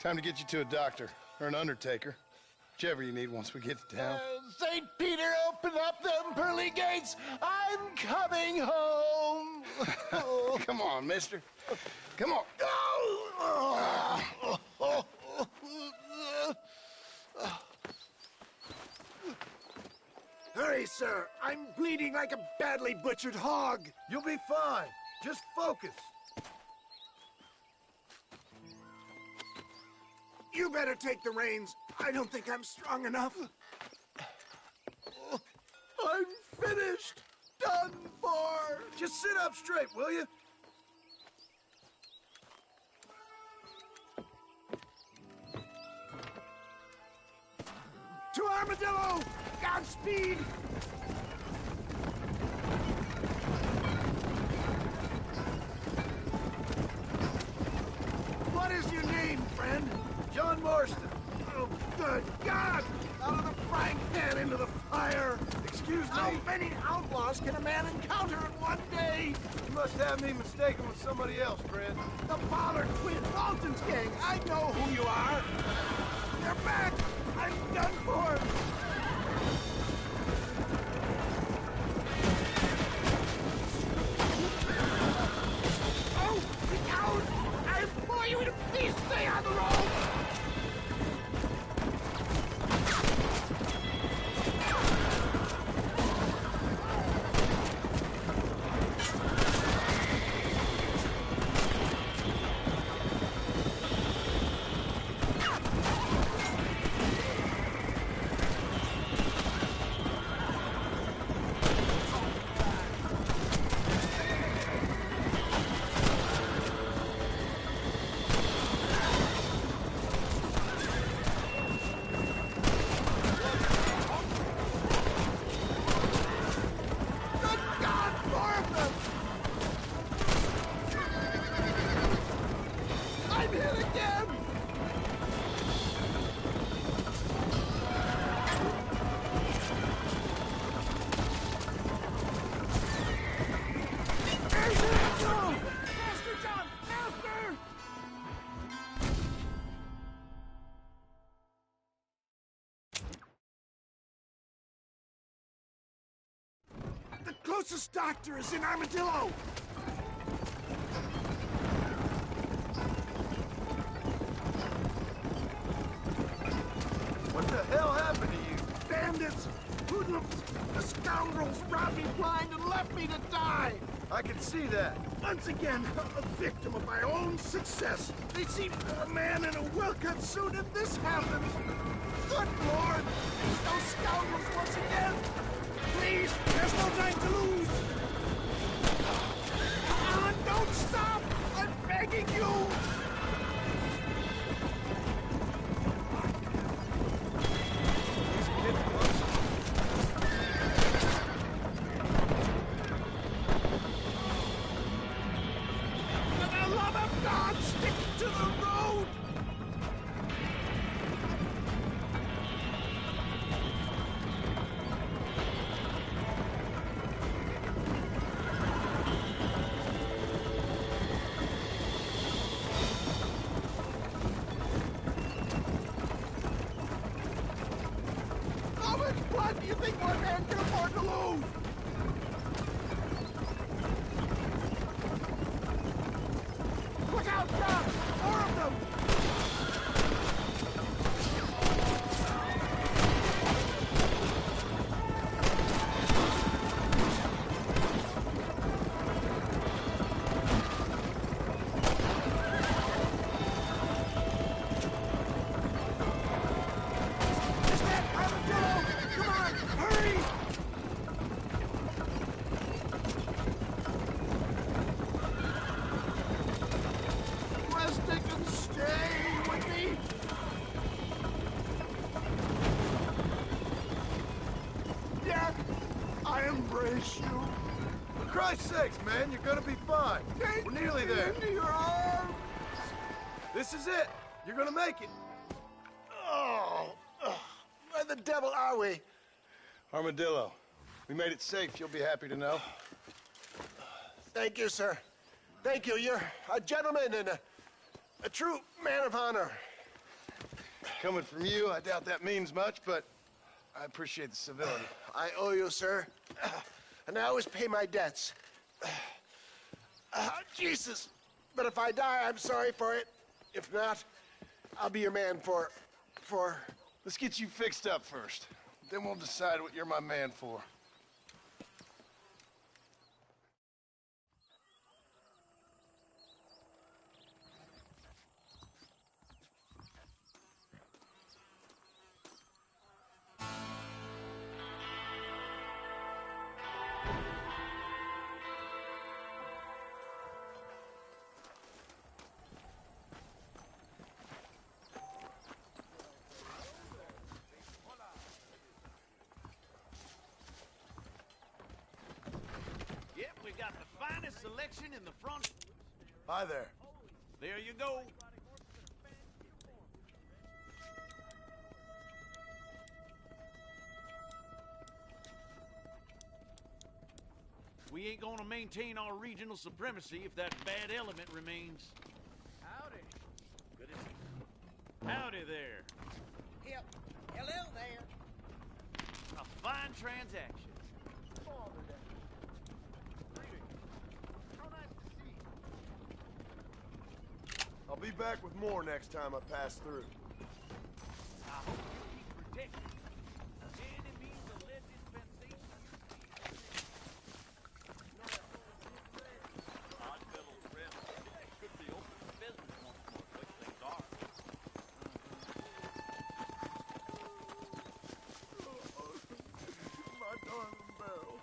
Time to get you to a doctor or an undertaker. Whichever you need once we get to town. St. Peter, open up them pearly gates. I'm coming home. Come on, mister. Come on. Hurry, sir. I'm bleeding like a badly butchered hog. You'll be fine. Just focus. You better take the reins. I don't think I'm strong enough. I'm finished. Done for. Just sit up straight, will you? To Armadillo! Godspeed! What is your name, friend? John Marston. Oh, good God! Out of the frying pan into the fire! Excuse me? How many outlaws can a man encounter in one day? You must have me mistaken with somebody else, friend. The Pollard twins, Dalton's gang. I know who you are. They're back! I'm done for! Oh, the coward! I implore you to please stay on the road! The closest doctor is in Armadillo! What the hell happened to you? Bandits! Hoodlums! The scoundrels robbed me blind and left me to die! I can see that. Once again, a victim of my own success. They see a man in a well-cut suit and this happens. Good Lord! It's those scoundrels once again! Please, there's no time to lose! Come on, don't stop! I'm begging you! For the love of God, stick to the road! How much blood do you think one man can afford to lose? Look out, Doc! More of them! Is that Armadillo? Come on, hurry! Rustic and stay with me. Yeah, I embrace you. For Christ's sakes, man, you're gonna be fine. We're nearly there. Into your arms. This is it. You're gonna make it. Oh, where the devil are we? Armadillo. We made it safe. You'll be happy to know. Thank you, sir. Thank you. You're a gentleman and a true man of honor. Coming from you, I doubt that means much, but I appreciate the civility. I owe you, sir. And I always pay my debts. Jesus. But if I die, I'm sorry for it. If not, I'll be your man for... Let's get you fixed up first. Then we'll decide what you're my man for. collection in the front. Hi there. There you go. We ain't gonna maintain our regional supremacy if that bad element remains. Howdy. Good to see you. Howdy there. Yep. Hello there. A fine transaction. I'll be back with more next time I pass through. I hope you keep protected. Any means of lead dispensation. Odd fellows rest. Could be open for business once more, which things are. My darling Beryl.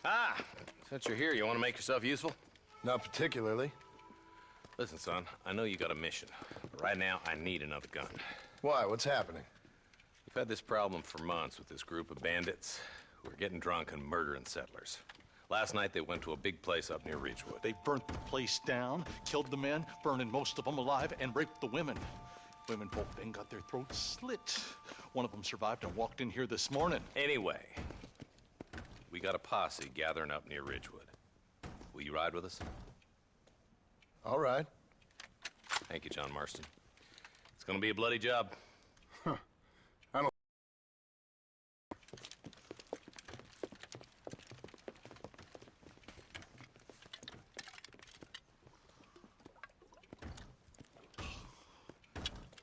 Ah, since you're here, you want to make yourself useful? Not particularly. Listen, son, I know you got a mission. But right now, I need another gun. Why? What's happening? We've had this problem for months with this group of bandits who are getting drunk and murdering settlers. Last night, they went to a big place up near Ridgewood. They burnt the place down, killed the men, burning most of them alive, and raped the women. Women folk then got their throats slit. One of them survived and walked in here this morning. Anyway, we got a posse gathering up near Ridgewood. Will you ride with us? All right. Thank you, John Marston. It's gonna be a bloody job. Huh. I don't...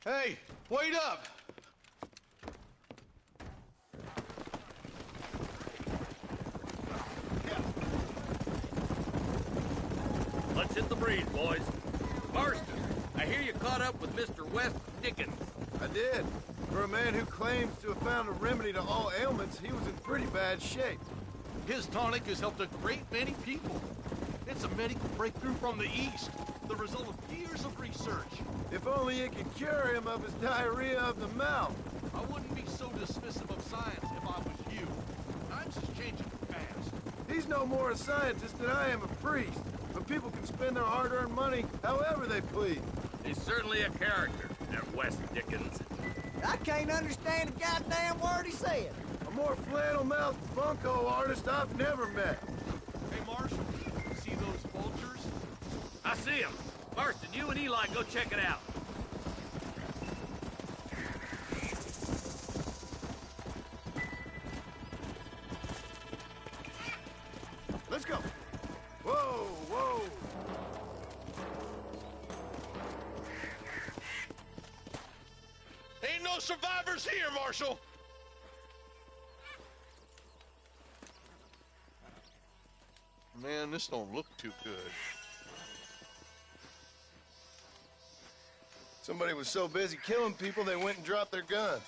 Hey, wait up! Let's hit the breeze, boys. Marston, I hear you caught up with Mr. West Dickens. I did. For a man who claims to have found a remedy to all ailments, he was in pretty bad shape. His tonic has helped a great many people. It's a medical breakthrough from the East, the result of years of research. If only it could cure him of his diarrhea of the mouth. I wouldn't be so dismissive of science if I was you. Times is changing fast. He's no more a scientist than I am a priest. But people can spend their hard-earned money however they please. He's certainly a character, that West Dickens. I can't understand a goddamn word he said. A more flannel-mouthed bunco artist I've never met. Hey, Marshal, see those vultures? I see him. Marston, you and Eli go check it out. Let's go. Whoa, whoa. Ain't no survivors here, Marshal! Man, this don't look too good. Somebody was so busy killing people, they went and dropped their gun.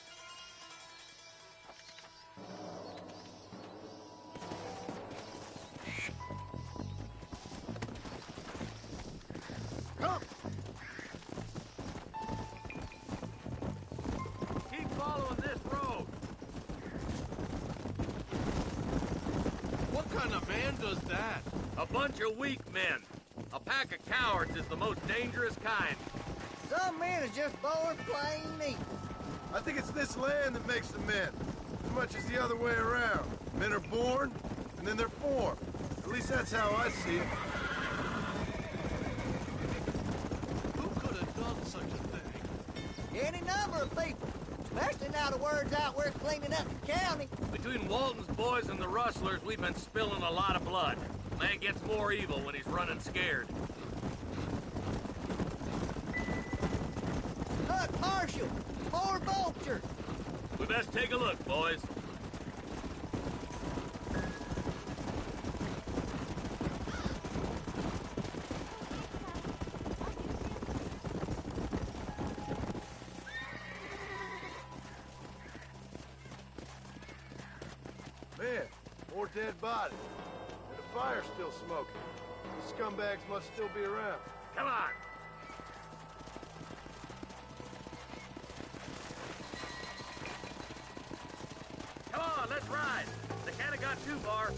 Come! Keep following this road. What kind of man does that? A bunch of weak men. A pack of cowards is the most dangerous kind. Some men are just born plain neat. I think it's this land that makes them men, as much as the other way around. Men are born, and then they're formed. At least that's how I see it. Who could have done such a thing? Any number of people, especially now the word's out we're cleaning up the county. Between Walton's boys and the rustlers, we've been spilling a lot of blood. Man gets more evil when he's running scared. Look, Marshal, more vultures. We best take a look, boys. Man, more dead bodies. And the fire's still smoking. These scumbags must still be around. Come on. on, let's ride. They kinda got too far.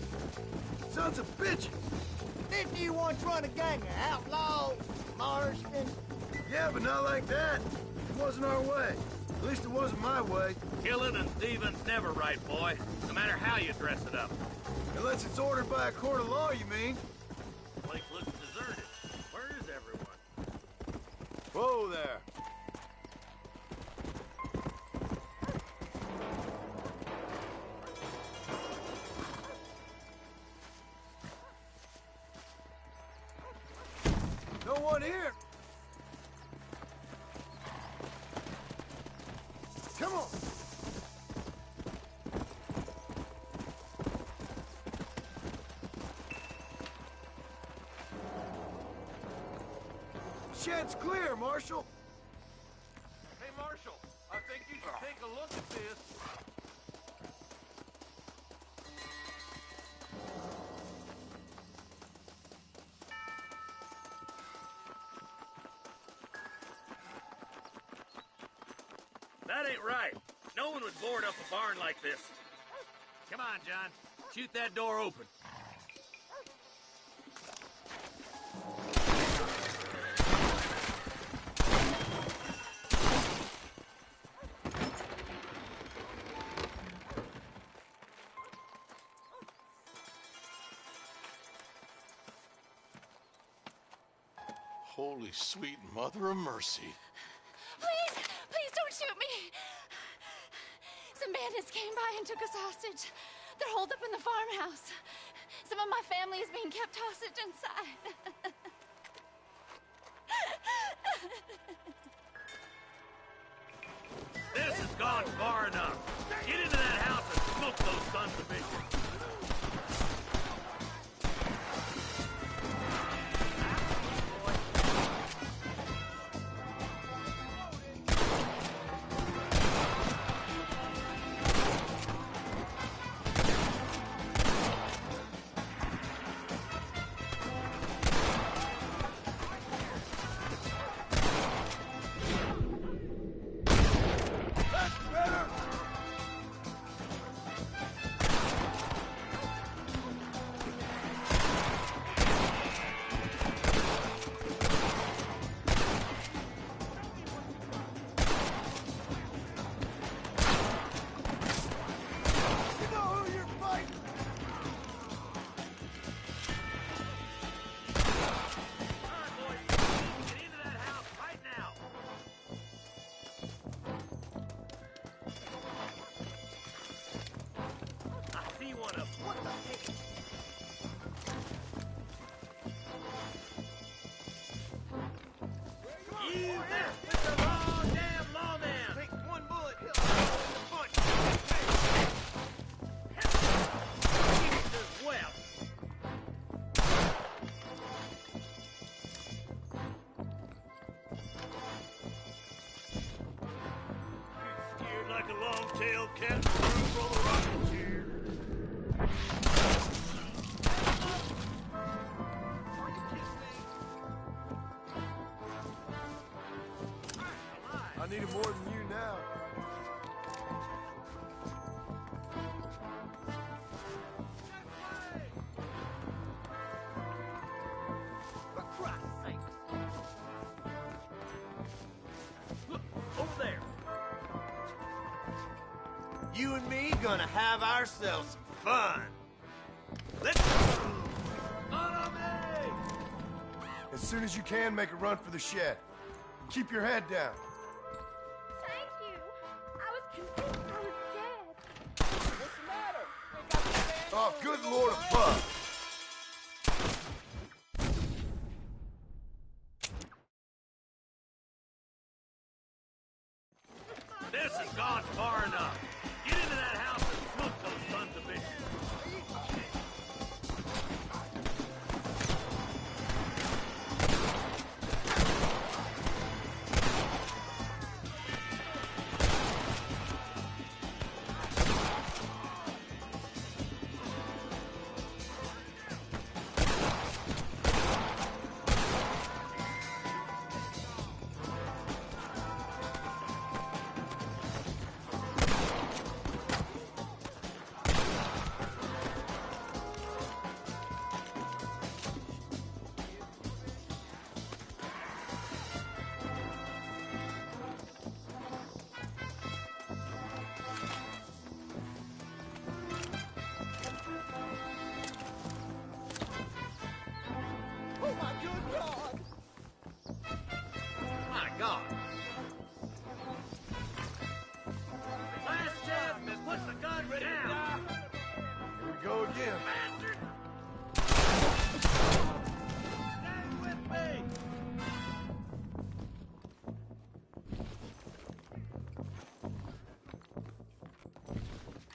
Sons of bitches! Didn't you once run a gang of outlaws, Marston? Yeah, but not like that. It wasn't our way. At least it wasn't my way. Killing and thieving's never right, boy. No matter how you dress it up. Unless it's ordered by a court of law, you mean? The place looks deserted. Where is everyone? Whoa there. No one here. Come on. Shed's clear, Marshal. Hey, Marshal, I think you should take a look at this. That ain't right. No one would board up a barn like this. Come on, John. Shoot that door open. Holy sweet mother of mercy. Please, please don't shoot me. Some bandits came by and took us hostage. They're holed up in the farmhouse. Some of my family is being kept hostage inside. This has gone far enough. Get into that house and smoke those sons of bitches. Like a long-tailed cat roll a rocking chair. I need it more than you now. For Christ's sake. Look, over there. You and me gonna have ourselves some fun. Let's Follow me! As soon as you can, make a run for the shed. Keep your head down. Thank you. I was convinced I was dead. What's the matter? We got the band Oh, good Lord above. This has gone far enough. Get into that house and smoke those sons of bitches. him! Stay with me!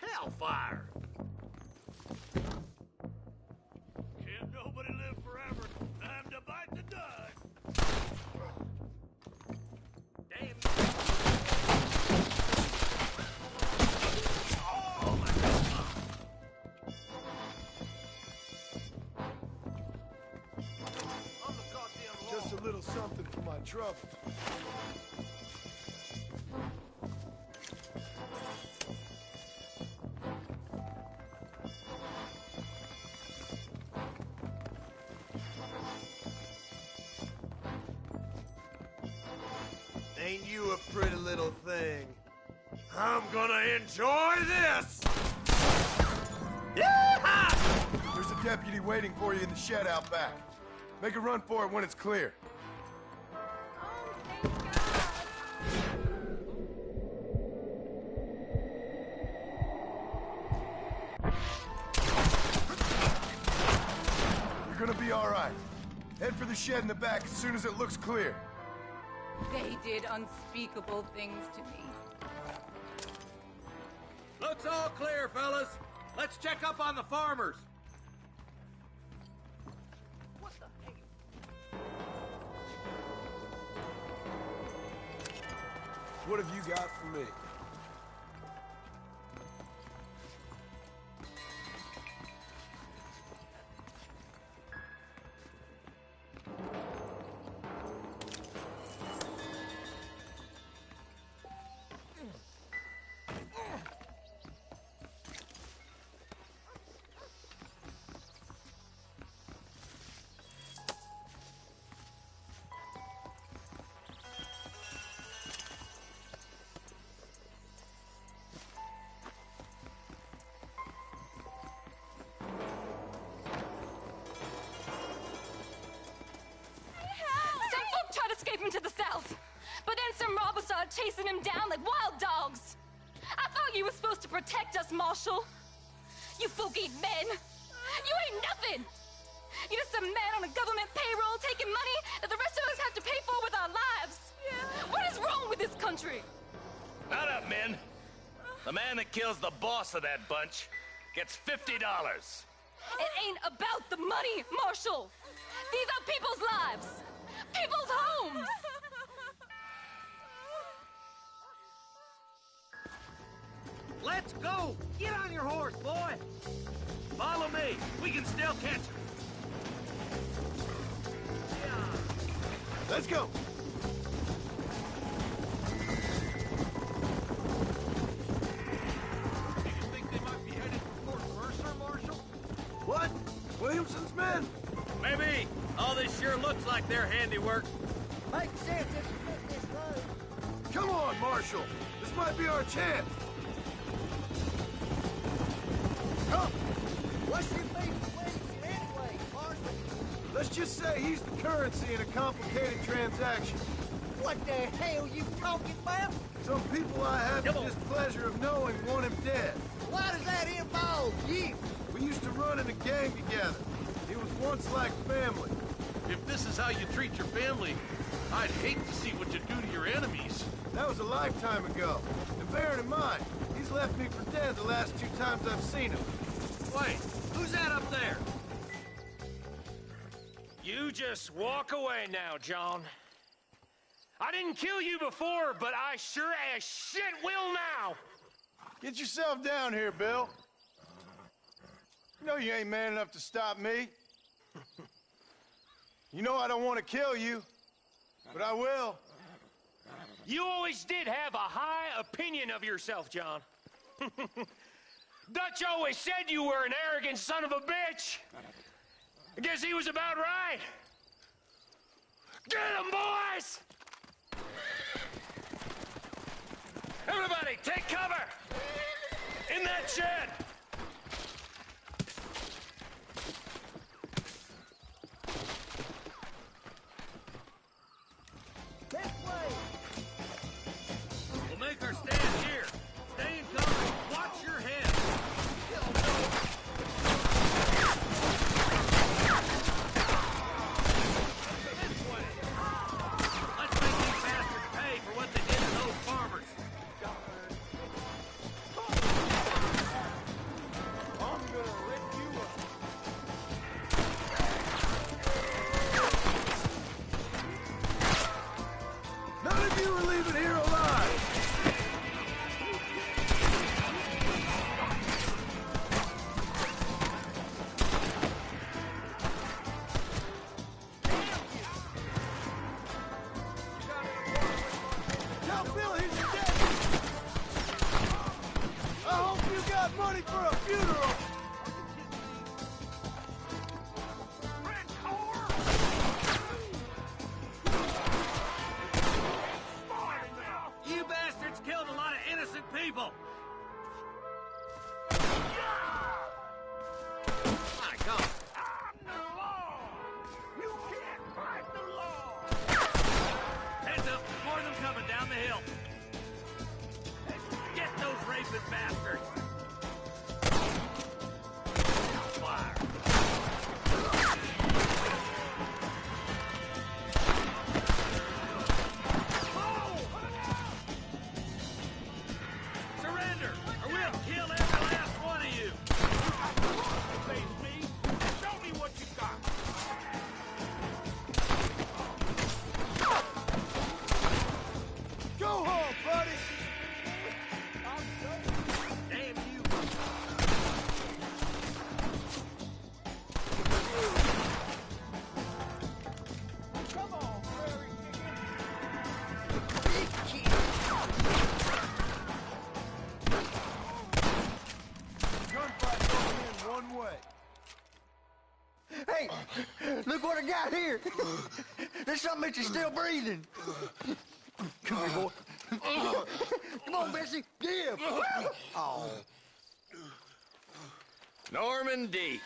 Hellfire! Can't nobody live forever. Time to bite the dust. Damn. Just a little something for my trouble. Ain't you a pretty little thing? I'm gonna enjoy this! Yeehaw! There's a deputy waiting for you in the shed out back. Make a run for it when it's clear. You're gonna be all right. Head for the shed in the back as soon as it looks clear. They did unspeakable things to me. Looks all clear, fellas. Let's check up on the farmers. What the heck? What have you got for me? Escape him to the south. But then some robbers started chasing him down like wild dogs. I thought you were supposed to protect us, Marshal. You folk ain't men. You ain't nothing. You're just a man on a government payroll taking money that the rest of us have to pay for with our lives. What is wrong with this country? Not up, men. The man that kills the boss of that bunch gets $50. It ain't about the money, Marshal. These are people's lives. People's homes! Let's go! Get on your horse, boy! Follow me. We can still catch him. Let's go! Do you think they might be headed for Fort Mercer, Marshal? What? Williamson's men? Maybe. All this sure looks like their handiwork. Makes sense if you put this road. Come on, Marshal! This might be our chance! Come! What's your beef with Williamson anyway, Marshal? Let's just say he's the currency in a complicated transaction. What the hell you talking about? Some people I have the displeasure of knowing want him dead. Why does that involve you? We used to run in a gang together. He was once like family. If this is how you treat your family, I'd hate to see what you do to your enemies. That was a lifetime ago. And bearing in mind, he's left me for dead the last 2 times I've seen him. Wait, who's that up there? You just walk away now, John. I didn't kill you before, but I sure as shit will now. Get yourself down here, Bill. You know you ain't man enough to stop me. You know I don't want to kill you, but I will. You always did have a high opinion of yourself, John. Dutch always said you were an arrogant son of a bitch. I guess he was about right. Get him, boys! Everybody, take cover! In that shed! This way! We'll make our stand here. Stay in cover. Watch your head. got money for a funeral! You bastards killed a lot of innocent people! My God! I'm the law! You can't fight the law! Heads up, more of them coming down the hill. Get those rapist bastards! Fire! Surrender, or we'll kill every last one of you! Face me! Show me what you got! Go home, buddy! Damn you! Come on, prairie chicken! Gunfight going in one way. Hey, look what I got here. There's something that you're still breathing. Come here, boy. Come on, Bessie. Give. Oh. Norman Deek.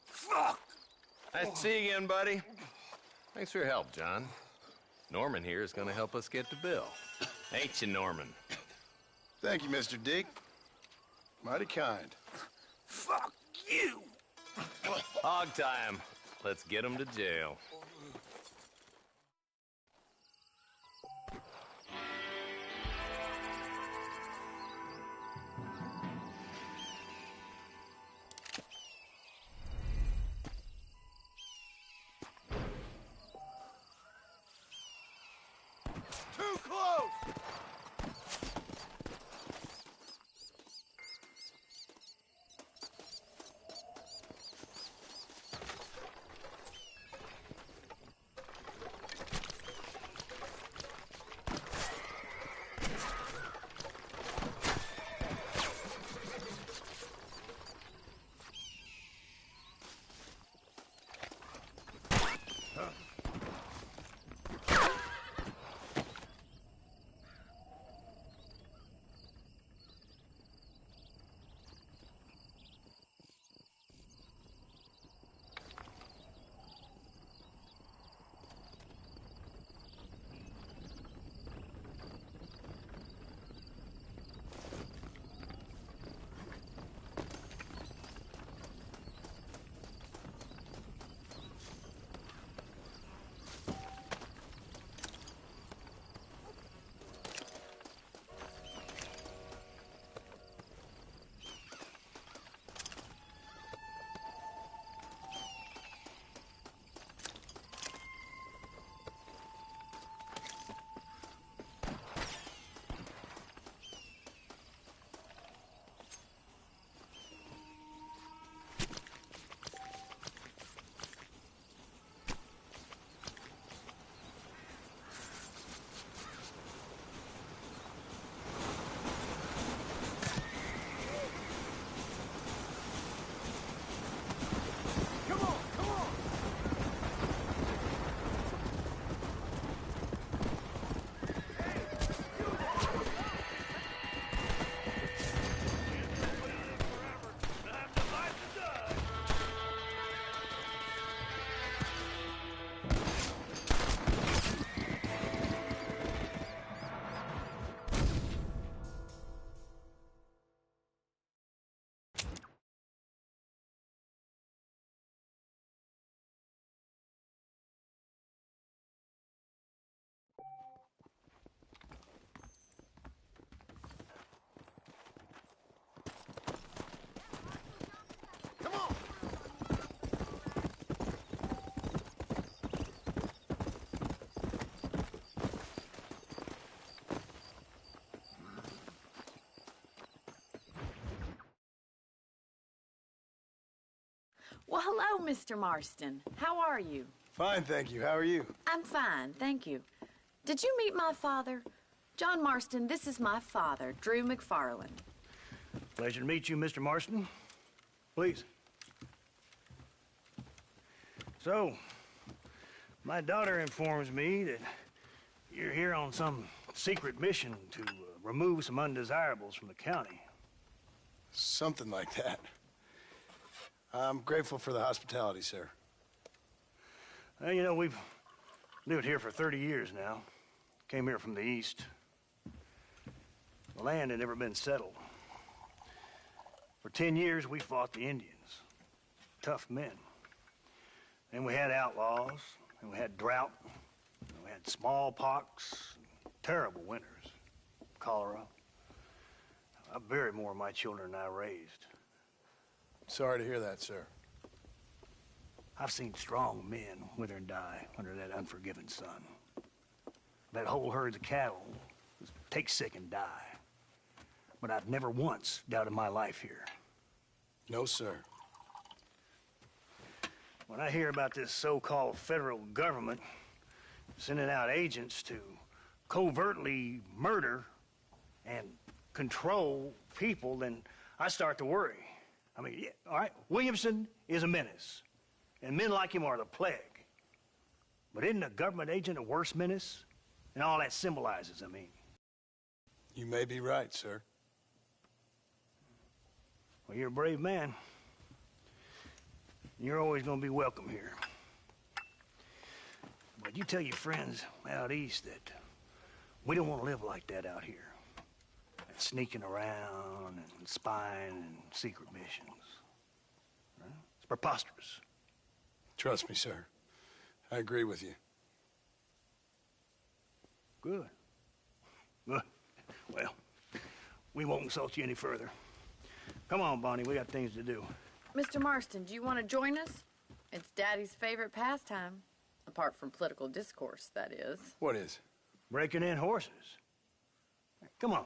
Fuck! Nice to see you again, buddy. Thanks for your help, John. Norman here is going to help us get to Bill. Ain't you, Norman? Thank you, Mr. Dick. Mighty kind. Fuck you! Hog time. Let's get him to jail. Too close! Well, hello, Mr. Marston. How are you? Fine, thank you. How are you? I'm fine, thank you. Did you meet my father? John Marston, this is my father, Drew McFarland. Pleasure to meet you, Mr. Marston. Please. So, my daughter informs me that you're here on some secret mission to remove some undesirables from the county. Something like that. I'm grateful for the hospitality, sir. Well, you know, we've lived here for 30 years now. Came here from the east. The land had never been settled. For 10 years, we fought the Indians. Tough men. Then we had outlaws, and we had drought, and we had smallpox, terrible winters, cholera. I buried more of my children than I raised. Sorry to hear that, sir. I've seen strong men wither and die under that unforgiving sun. That whole herds of cattle take sick and die. But I've never once doubted my life here. No, sir. When I hear about this so-called federal government sending out agents to covertly murder and control people, then I start to worry. I mean, yeah, all right, Williamson is a menace, and men like him are the plague. But isn't a government agent a worse menace? And all that symbolizes, I mean. You may be right, sir. Well, you're a brave man. You're always going to be welcome here. But you tell your friends out east that we don't want to live like that out here. Sneaking around and spying and secret missions. Right? It's preposterous. Trust me, sir. I agree with you. Good. Good. Well, we won't insult you any further. Come on, Bonnie, we got things to do. Mr. Marston, do you want to join us? It's Daddy's favorite pastime. Apart from political discourse, that is. What is? Breaking in horses. Come on.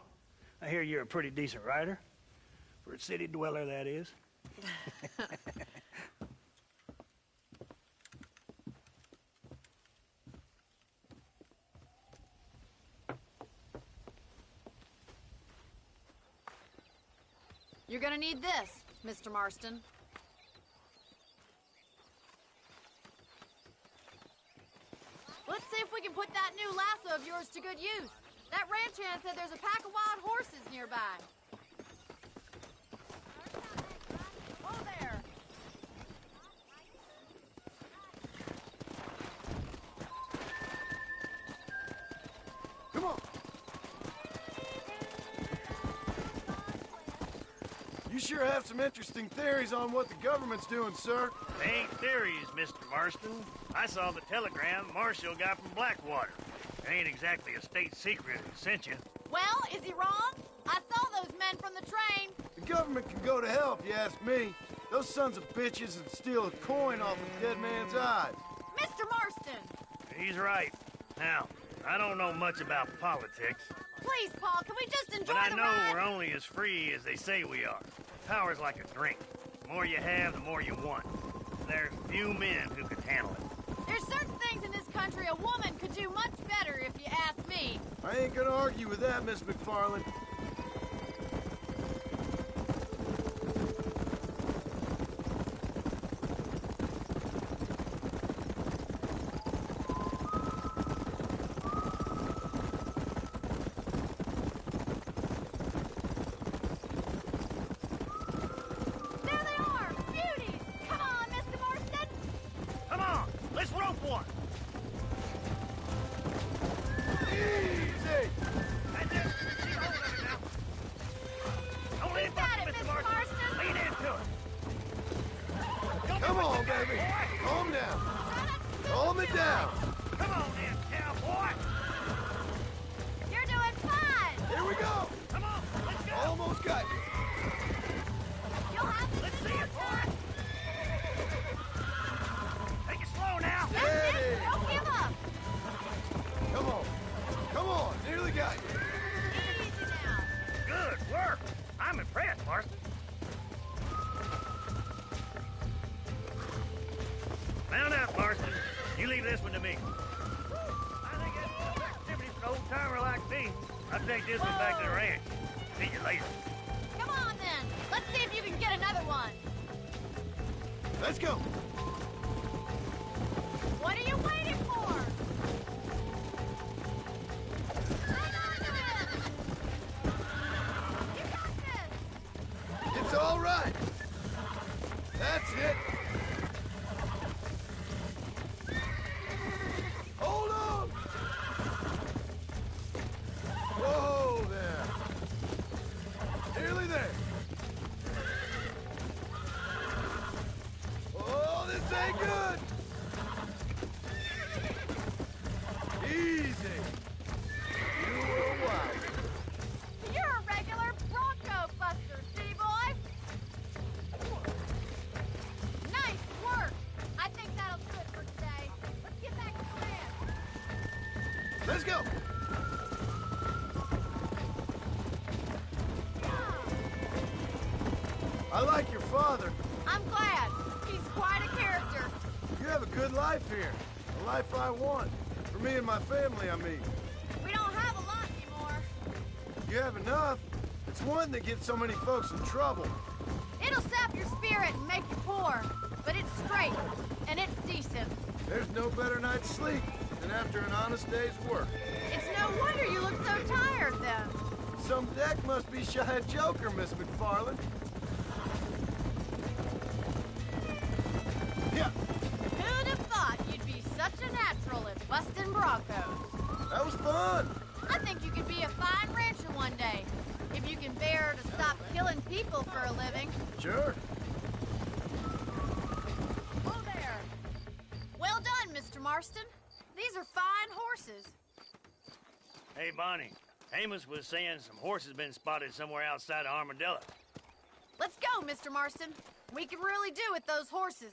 I hear you're a pretty decent rider. For a city dweller, that is. You're gonna need this, Mr. Marston. Let's see if we can put that new lasso of yours to good use. That ranch hand said there's a pack of wild horses nearby. Oh, there. Come on. You sure have some interesting theories on what the government's doing, sir. They ain't theories, Mr. Marston. I saw the telegram Marshall got from Blackwater. It ain't exactly a state secret that sent you. Well, is he wrong? I saw those men from the train. The government can go to hell if you ask me. Those sons of bitches would steal a coin off a dead man's eyes. Mr. Marston! He's right. Now, I don't know much about politics. Please, Paul, can we just enjoy But I the know ride? we're only as free as they say we are. Power's like a drink. The more you have, the more you want. There's few men who could handle it. There's certain things in this country a woman could do much better, if you ask me. I ain't gonna argue with that, Miss McFarland. There they are! Beauties! Come on, Mr. Marston! Come on, let's rope one! Easy! That's it. Keep hold of it now. Don't lean back, Mr. Marston. Lean into it. Come on, baby. Calm down. Calm it down. Come on, then, cowboy. You're doing fine! Here we go. Come on, let's go. Almost got you. You'll have to Let's see it, boy. Take it slow now. Steady. Don't give up! Come on. Come on. Nearly got you. Easy now. Good work. I'm impressed, Marston. Mount up, Marston. You leave this one to me. I think it's a activity for an old-timer like me. I'll take this one back to the ranch. See you later. Come on, then. Let's see if you can get another one. Let's go. What are you waiting for? Hang on to it. You got this. It's all right. That's it. Hold on. Whoa there. Nearly there. Oh, this ain't good. Easy. You were wild. You're a regular Bronco buster, C-boy. Nice work. I think that'll do it for today. Let's get back to the land. Let's go. I like your father. I'm glad. He's quite a character. You have a good life here. The life I want. For me and my family, I mean. We don't have a lot anymore. You have enough. It's one that gets so many folks in trouble. It'll sap your spirit and make you poor. But it's straight, and it's decent. There's no better night's sleep than after an honest day's work. It's no wonder you look so tired, then. Some deck must be shy of Joker, Miss McFarland. Yeah. Who'd have thought you'd be such a natural at busting Broncos? That was fun. I think you could be a fine rancher one day, if you can bear to stop killing people for a living. Sure. Oh, there. Well done, Mr. Marston. These are fine horses. Hey, Bonnie. Amos was saying some horses been spotted somewhere outside of Armadillo. Let's go, Mr. Marston. We can really do with those horses.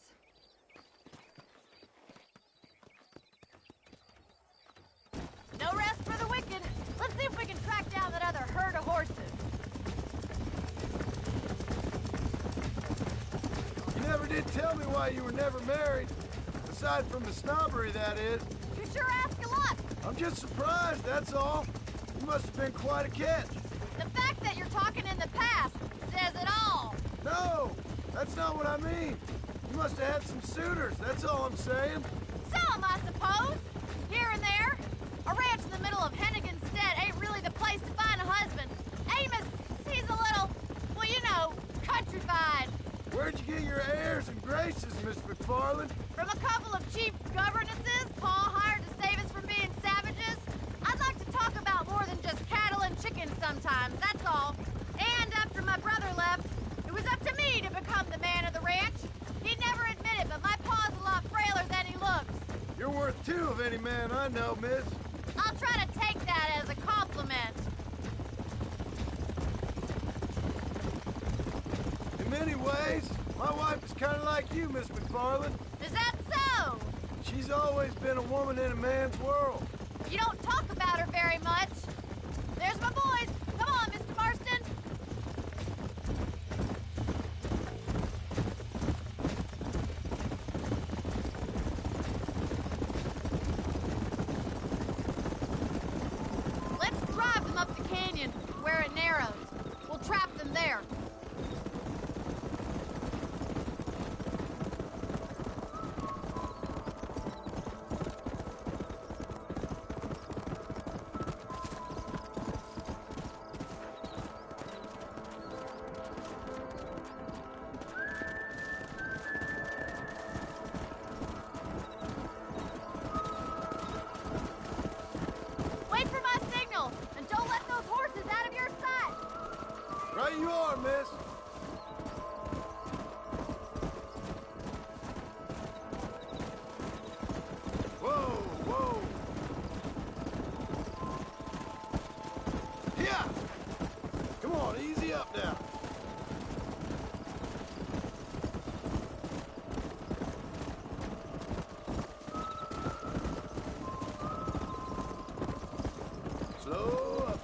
No rest for the wicked. Let's see if we can track down that other herd of horses. You never did tell me why you were never married. Aside from the snobbery, that is. You sure ask a lot. I'm just surprised, that's all. You must have been quite a catch. The fact that you're talking in the past says it all. No, that's not what I mean. You must have had some suitors, that's all I'm saying. Some, I suppose. Here and there. A ranch in the middle of Hennigan's Stead ain't really the place to find a husband. Amos, he's a little, well, you know, countrified. Where'd you get your airs and graces, Miss McFarland? From a couple of cheap governesses Paul hired to save us from being savages. I'd like to talk about more than just cattle and chickens sometimes, that's all. And after my brother left, it was up to me to become the man of the ranch. He'd never admit it, but my pa's a lot frailer than he looks. You're worth two of any man I know, miss. I'll try to take that as a compliment. In many ways, my wife is kind of like you, Miss McFarland. Is that so? She's always been a woman in a man's world. You don't talk about her very much. There's my boys. Come on, Mr. Marston. Let's drive them up the canyon where it narrows. We'll trap them there. Wait for my signal, and don't let those horses out of your sight. Right you are, miss. Whoa, whoa. Yeah. Come on, easy up now. Slow up.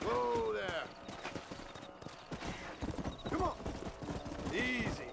Whoa there. Come on. Easy.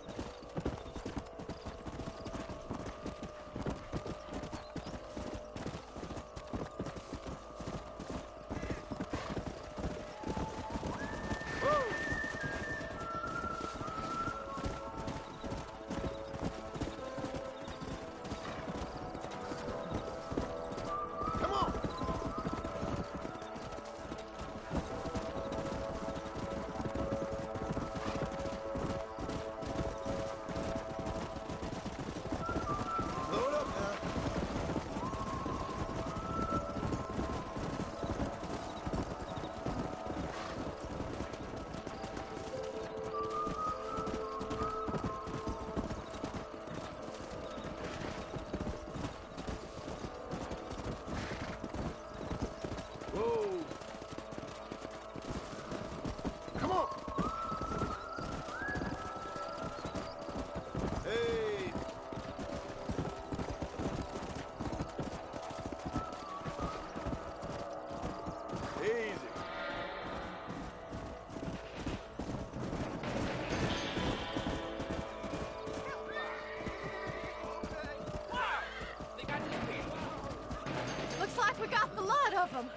Looks like we got the lot of them.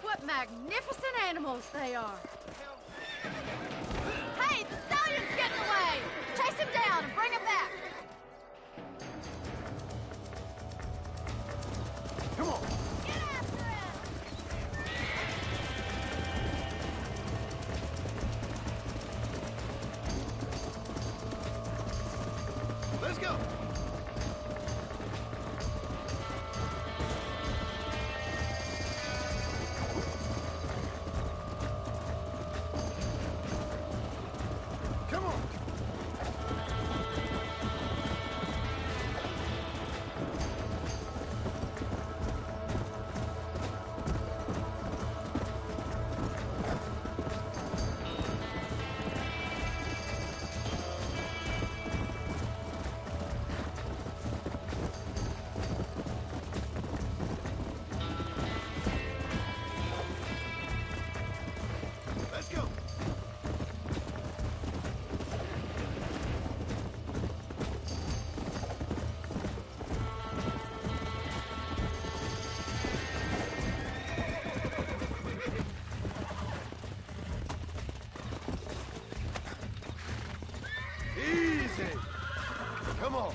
What magnificent animals they are. Hey, the stallion's getting away! Chase him down and bring him back! Come on! Get after him! Let's go! Come on! Let's go! Easy! Come on!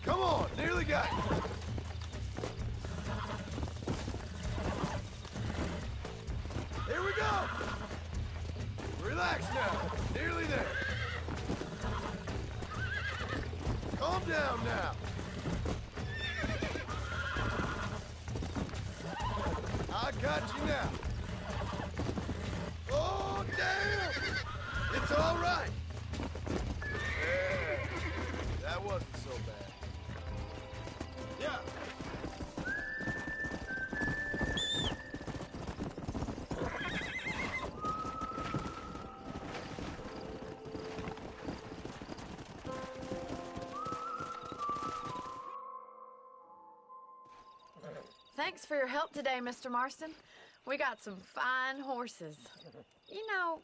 Come on! Nearly got it! Here we go! Relax now. Nearly there. Calm down now. I got you now. Oh, damn! It's all right. Yeah, that wasn't so bad. Yeah. Thanks for your help today, Mr. Marston. We got some fine horses. You know,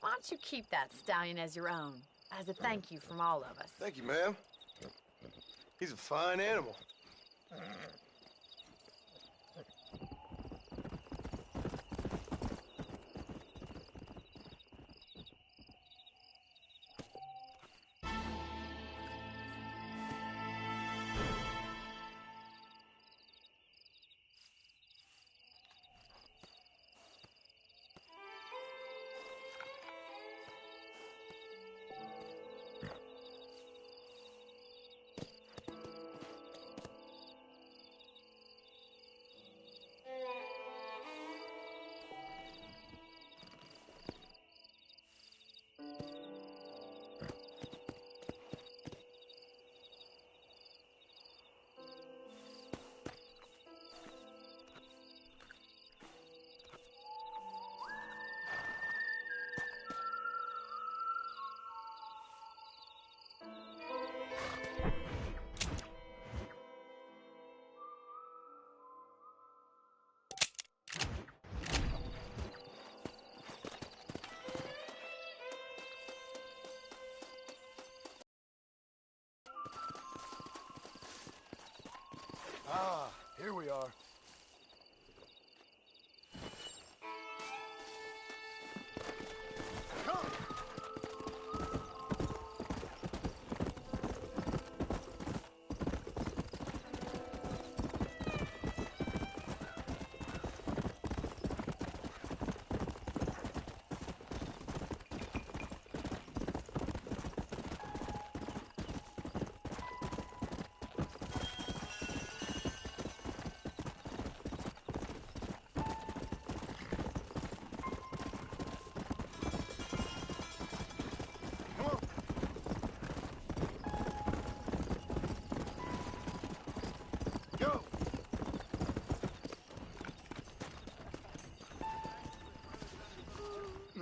why don't you keep that stallion as your own, as a thank you from all of us? Thank you, ma'am. He's a fine animal.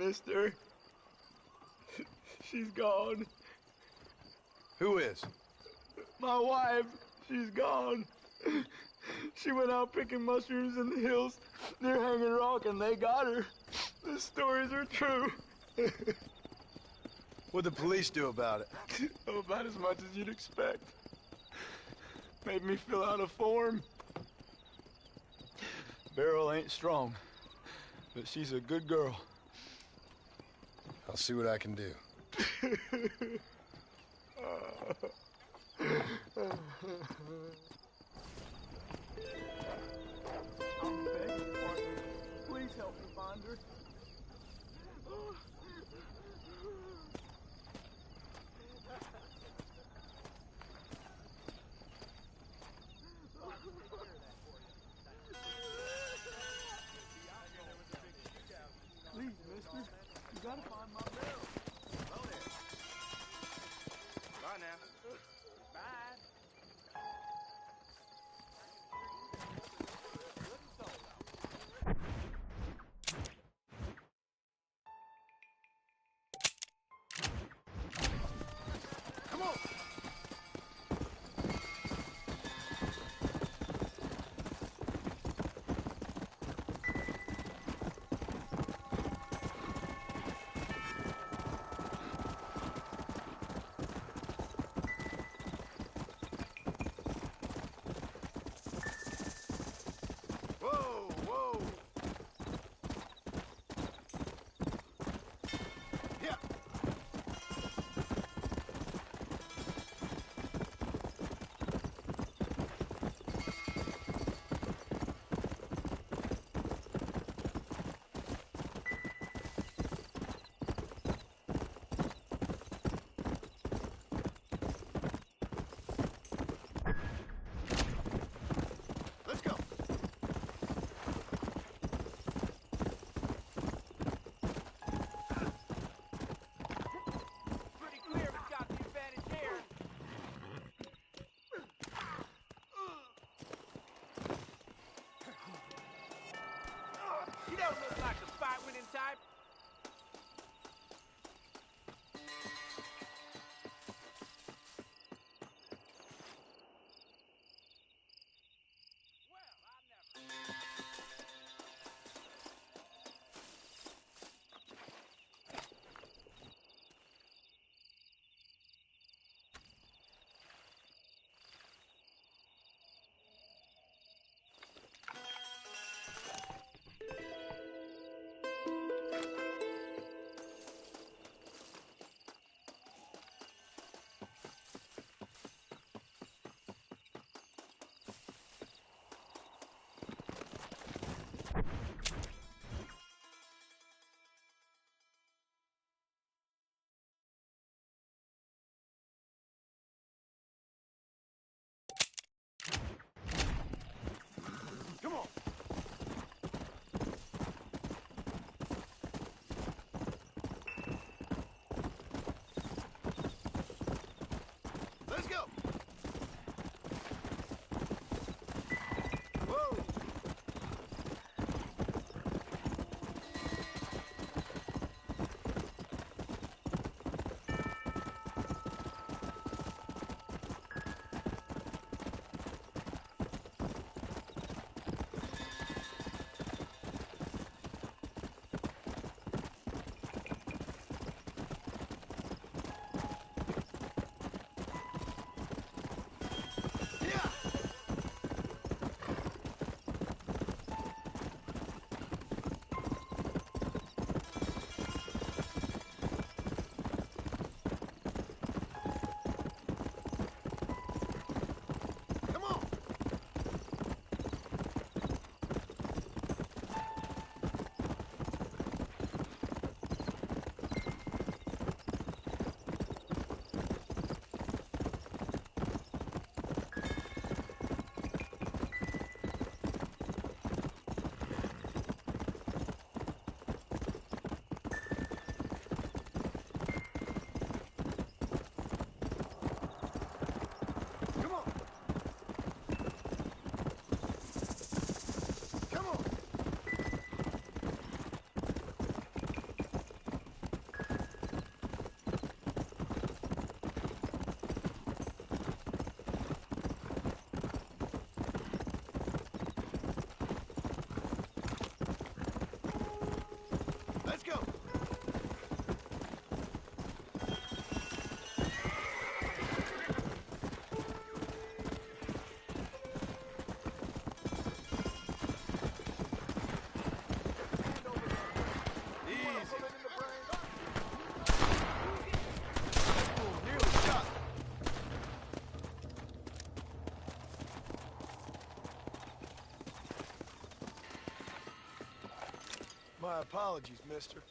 Mister. She's gone. Who is? My wife. She's gone. She went out picking mushrooms in the hills near Hanging Rock, and they got her. The stories are true. What'd the police do about it? Oh, about as much as you'd expect. Made me fill out a form. Beryl ain't strong, but she's a good girl. I'll see what I can do. I'm begging, partner. Please help me find her. Please, mister. You gotta find my Beryl. Hello there. Bye now. Bye. Come on! apologies, mister.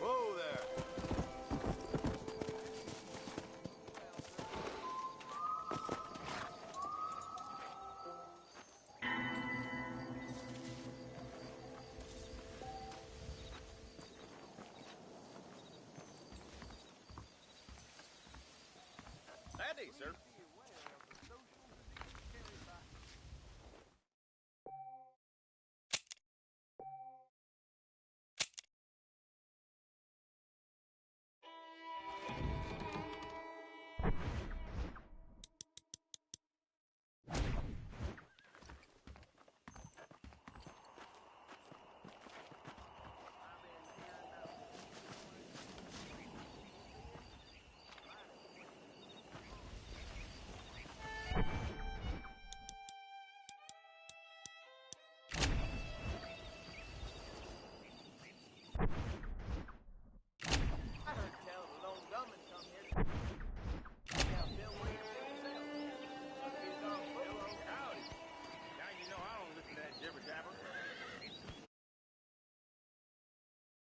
Whoa there. Howdy, sir.